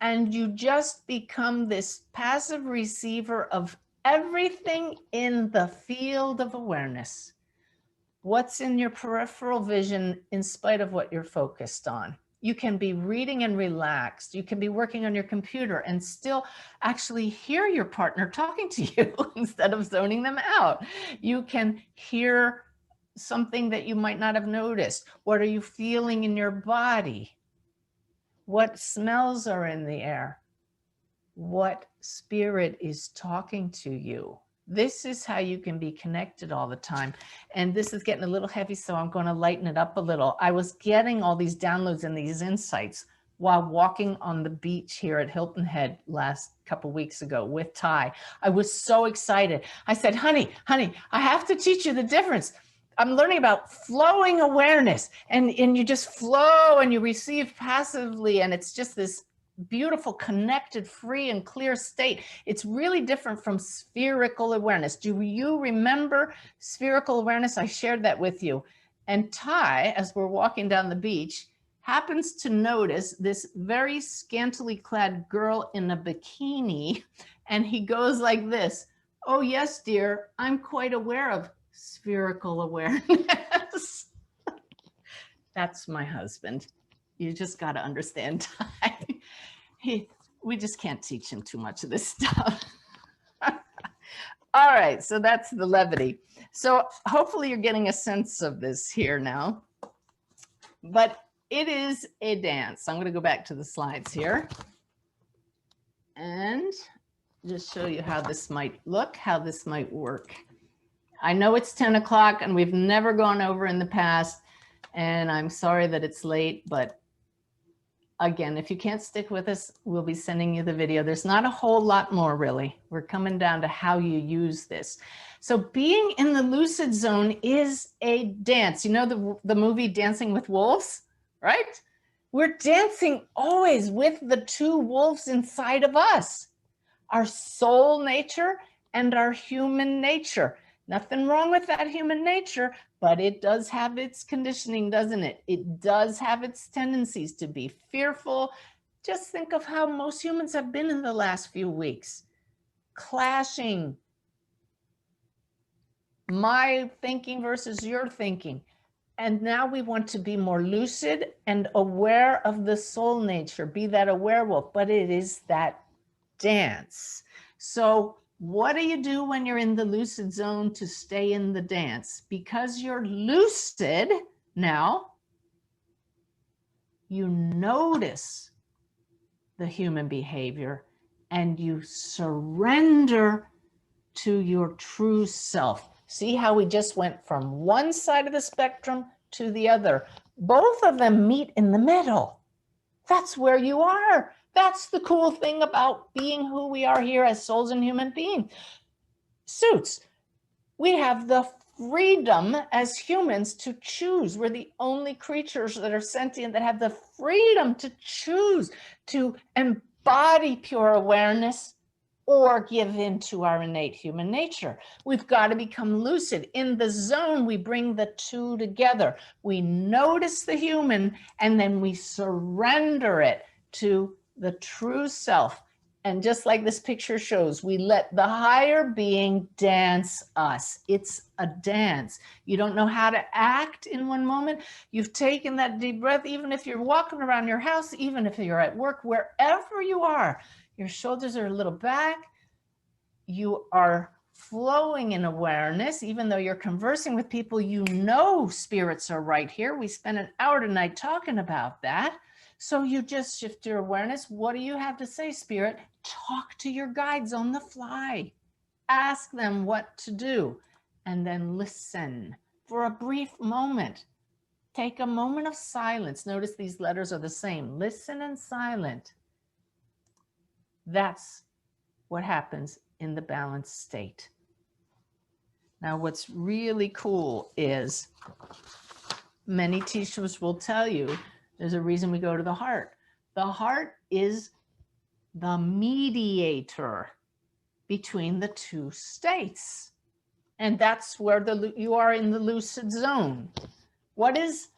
And you just become this passive receiver of everything in the field of awareness. What's in your peripheral vision in spite of what you're focused on. You can be reading and relaxed. You can be working on your computer and still actually hear your partner talking to you instead of zoning them out. You can hear something that you might not have noticed. What are you feeling in your body? What smells are in the air? What spirit is talking to you? This is how you can be connected all the time. And this is getting a little heavy, so I'm going to lighten it up a little. I was getting all these downloads and these insights while walking on the beach here at Hilton Head last couple weeks ago with Ty. I was so excited. I said, honey, I have to teach you the difference. I'm learning about flowing awareness, and you just flow and you receive passively, and it's just this beautiful, connected, free, and clear state. It's really different from spherical awareness. Do you remember spherical awareness? I shared that with you. And Ty, as we're walking down the beach, happens to notice this very scantily clad girl in a bikini, and he goes like this, oh yes, dear, I'm quite aware of spherical awareness. That's my husband. You just got to understand Ty. We just can't teach him too much of this stuff. All right, so that's the levity. So hopefully you're getting a sense of this here now. But it is a dance. I'm going to go back to the slides here and just show you how this might look, how this might work. I know it's 10 o'clock and we've never gone over in the past, and I'm sorry that it's late, but again, if you can't stick with us, we'll be sending you the video. There's not a whole lot more really. We're coming down to how you use this. So being in the lucid zone is a dance. You know the movie Dancing with Wolves, right? We're dancing always with the two wolves inside of us, our soul nature and our human nature. Nothing wrong with that human nature, but it does have its conditioning, doesn't it? It does have its tendencies to be fearful. Just think of how most humans have been in the last few weeks. Clashing. My thinking versus your thinking. And now we want to be more lucid and aware of the soul nature, be that a werewolf, but it is that dance. So what do you do when you're in the lucid zone to stay in the dance? Because you're lucid now, you notice the human behavior and you surrender to your true self. See how we just went from one side of the spectrum to the other. Both of them meet in the middle. That's where you are. That's the cool thing about being who we are here as souls and human beings. Suits, we have the freedom as humans to choose. We're the only creatures that are sentient that have the freedom to choose to embody pure awareness or give in to our innate human nature. We've got to become lucid. In the zone, we bring the two together. We notice the human and then we surrender it to the true self. And just like this picture shows, we let the higher being dance us. It's a dance. You don't know how to act in one moment. You've taken that deep breath, even if you're walking around your house, even if you're at work, wherever you are, your shoulders are a little back. You are flowing in awareness, even though you're conversing with people, you know spirits are right here. We spent an hour tonight talking about that. So you just shift your awareness. What do you have to say, Spirit? Talk to your guides on the fly. Ask them what to do, and then listen for a brief moment. Take a moment of silence. Notice these letters are the same. Listen and silent. That's what happens in the balanced state. Now, what's really cool is many teachers will tell you there's a reason we go to the heart. The heart is the mediator between the two states. And that's where you are in the lucid zone. What is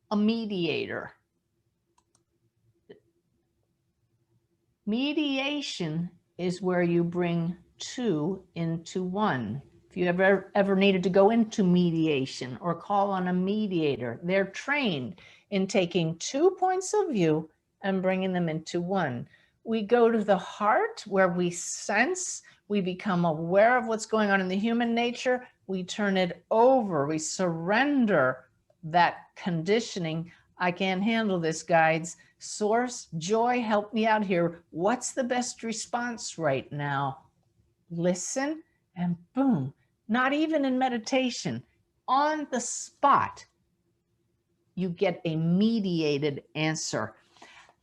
a mediator? Mediation is where you bring two into one. If you ever needed to go into mediation or call on a mediator, they're trained in taking 2 points of view and bringing them into one. We go to the heart where we sense, we become aware of what's going on in the human nature, we turn it over, we surrender that conditioning. I can't handle this, guides. Source, joy, help me out here. What's the best response right now? Listen, and boom, not even in meditation, on the spot, you get a mediated answer.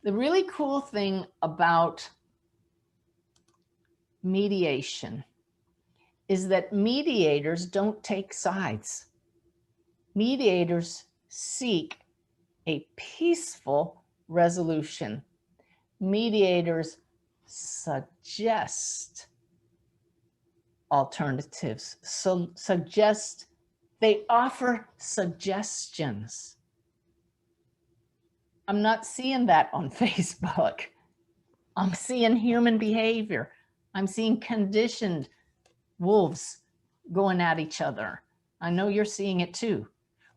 The really cool thing about mediation is that mediators don't take sides. Mediators seek a peaceful resolution. Mediators suggest alternatives, they offer suggestions. I'm not seeing that on Facebook. I'm seeing human behavior. I'm seeing conditioned wolves going at each other. I know you're seeing it too.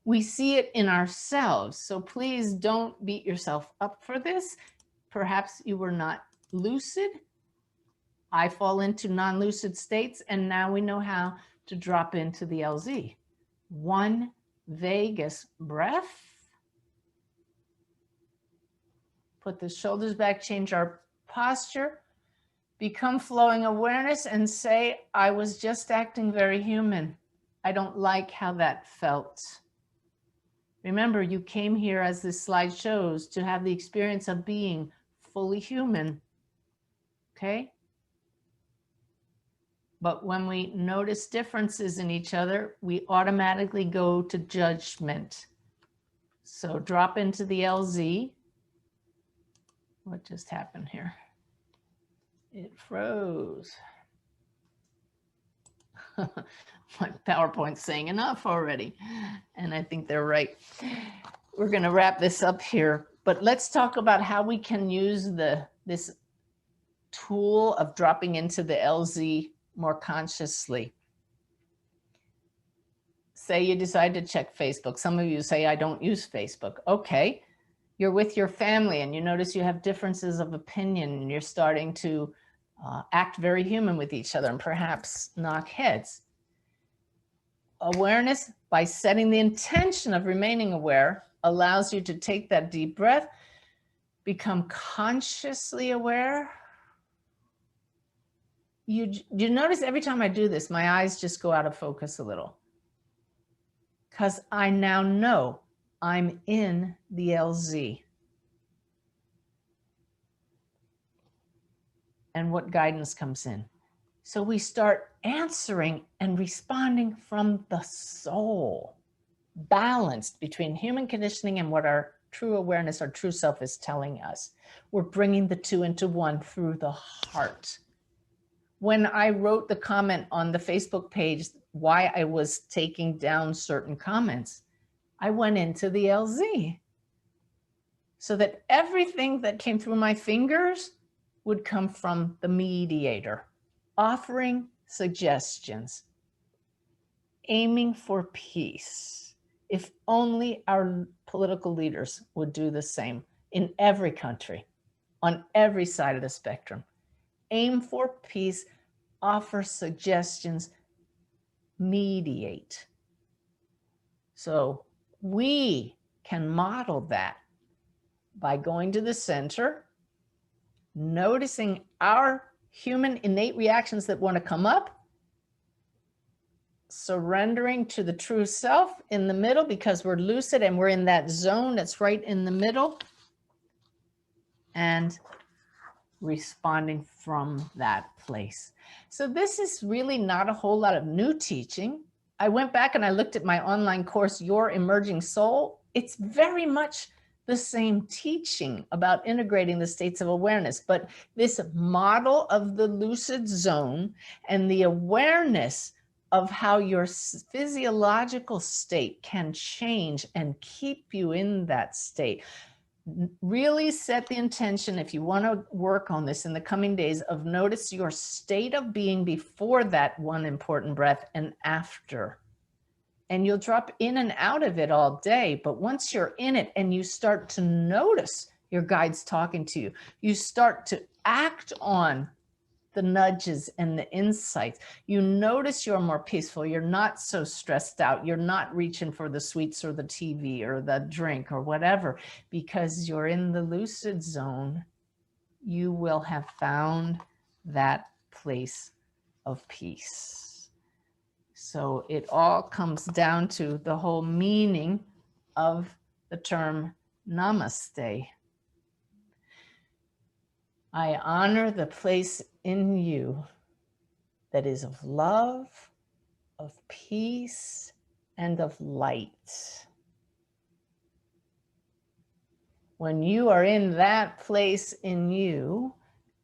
We see it in ourselves. So please don't beat yourself up for this. Perhaps you were not lucid. I fall into non-lucid states, and now we know how to drop into the LZ. One vagus breath. Put the shoulders back, change our posture, become flowing awareness, and say, I was just acting very human. I don't like how that felt. Remember, you came here, as this slide shows, to have the experience of being fully human. Okay? But when we notice differences in each other, we automatically go to judgment. So drop into the LZ. What just happened here? It froze. My PowerPoint's saying enough already. And I think they're right. We're going to wrap this up here, but let's talk about how we can use this tool of dropping into the LZ more consciously. Say you decide to check Facebook. Some of you say, I don't use Facebook. Okay. You're with your family and you notice you have differences of opinion and you're starting to act very human with each other and perhaps knock heads. Awareness, by setting the intention of remaining aware, allows you to take that deep breath, become consciously aware. You notice every time I do this, my eyes just go out of focus a little. Because I now know I'm in the LZ. And what guidance comes in? So we start answering and responding from the soul, balanced between human conditioning and what our true awareness, our true self is telling us. We're bringing the two into one through the heart. When I wrote the comment on the Facebook page, why I was taking down certain comments, I went into the LZ so that everything that came through my fingers would come from the mediator, offering suggestions, aiming for peace. If only our political leaders would do the same in every country, on every side of the spectrum. Aim for peace, offer suggestions, mediate. So we can model that by going to the center, noticing our human innate reactions that want to come up, surrendering to the true self in the middle because we're lucid and we're in that zone that's right in the middle, and responding from that place. So this is really not a whole lot of new teaching. I went back and I looked at my online course, Your Emerging Soul. It's very much the same teaching about integrating the states of awareness, but this model of the lucid zone and the awareness of how your physiological state can change and keep you in that state. Really set the intention, if you want to work on this in the coming days, of notice your state of being before that one important breath and after. And you'll drop in and out of it all day. But once you're in it and you start to notice your guides talking to you, you start to act on the nudges and the insights. You notice you're more peaceful. You're not so stressed out. You're not reaching for the sweets or the TV or the drink or whatever, because you're in the lucid zone. You will have found that place of peace. So it all comes down to the whole meaning of the term namaste. I honor the place in you that is of love, of peace, and of light. When you are in that place in you,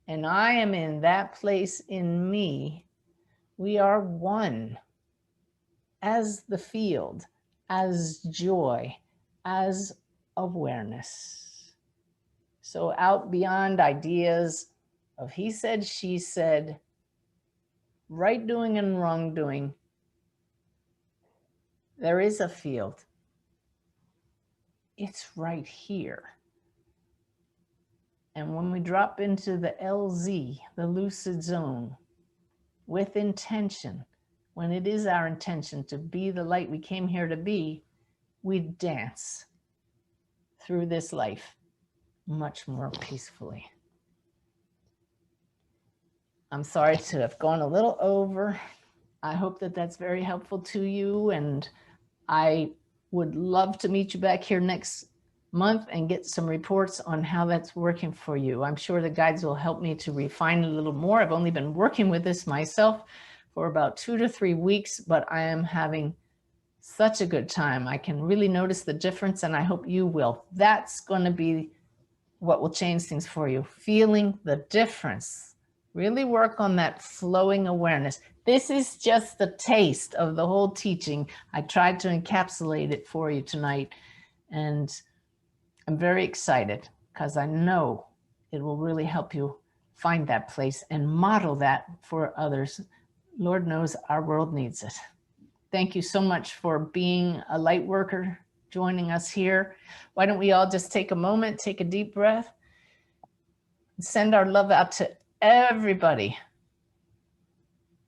and I am in that place in me, we are one. As the field, as joy, as awareness. So out beyond ideas of he said, she said, right doing and wrong doing, there is a field. It's right here. And when we drop into the LZ, the lucid zone, with intention, when it is our intention to be the light we came here to be, we dance through this life much more peacefully. I'm sorry to have gone a little over. I hope that that's very helpful to you. And I would love to meet you back here next month and get some reports on how that's working for you. I'm sure the guides will help me to refine a little more. I've only been working with this myself for about 2 to 3 weeks, but I am having such a good time. I can really notice the difference, and I hope you will. That's going to be what will change things for you. Feeling the difference. Really work on that flowing awareness. This is just the taste of the whole teaching. I tried to encapsulate it for you tonight, and I'm very excited because I know it will really help you find that place and model that for others. Lord knows our world needs it. Thank you so much for being a light worker, joining us here. Why don't we all just take a moment, take a deep breath, and send our love out to everybody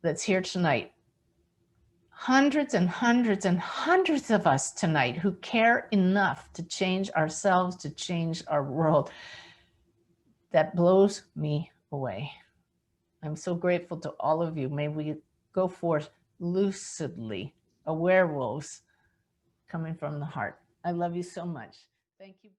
that's here tonight. Hundreds and hundreds and hundreds of us tonight who care enough to change ourselves, to change our world. That blows me away. I'm so grateful to all of you. May we go forth lucidly, aware wolves coming from the heart. I love you so much. Thank you.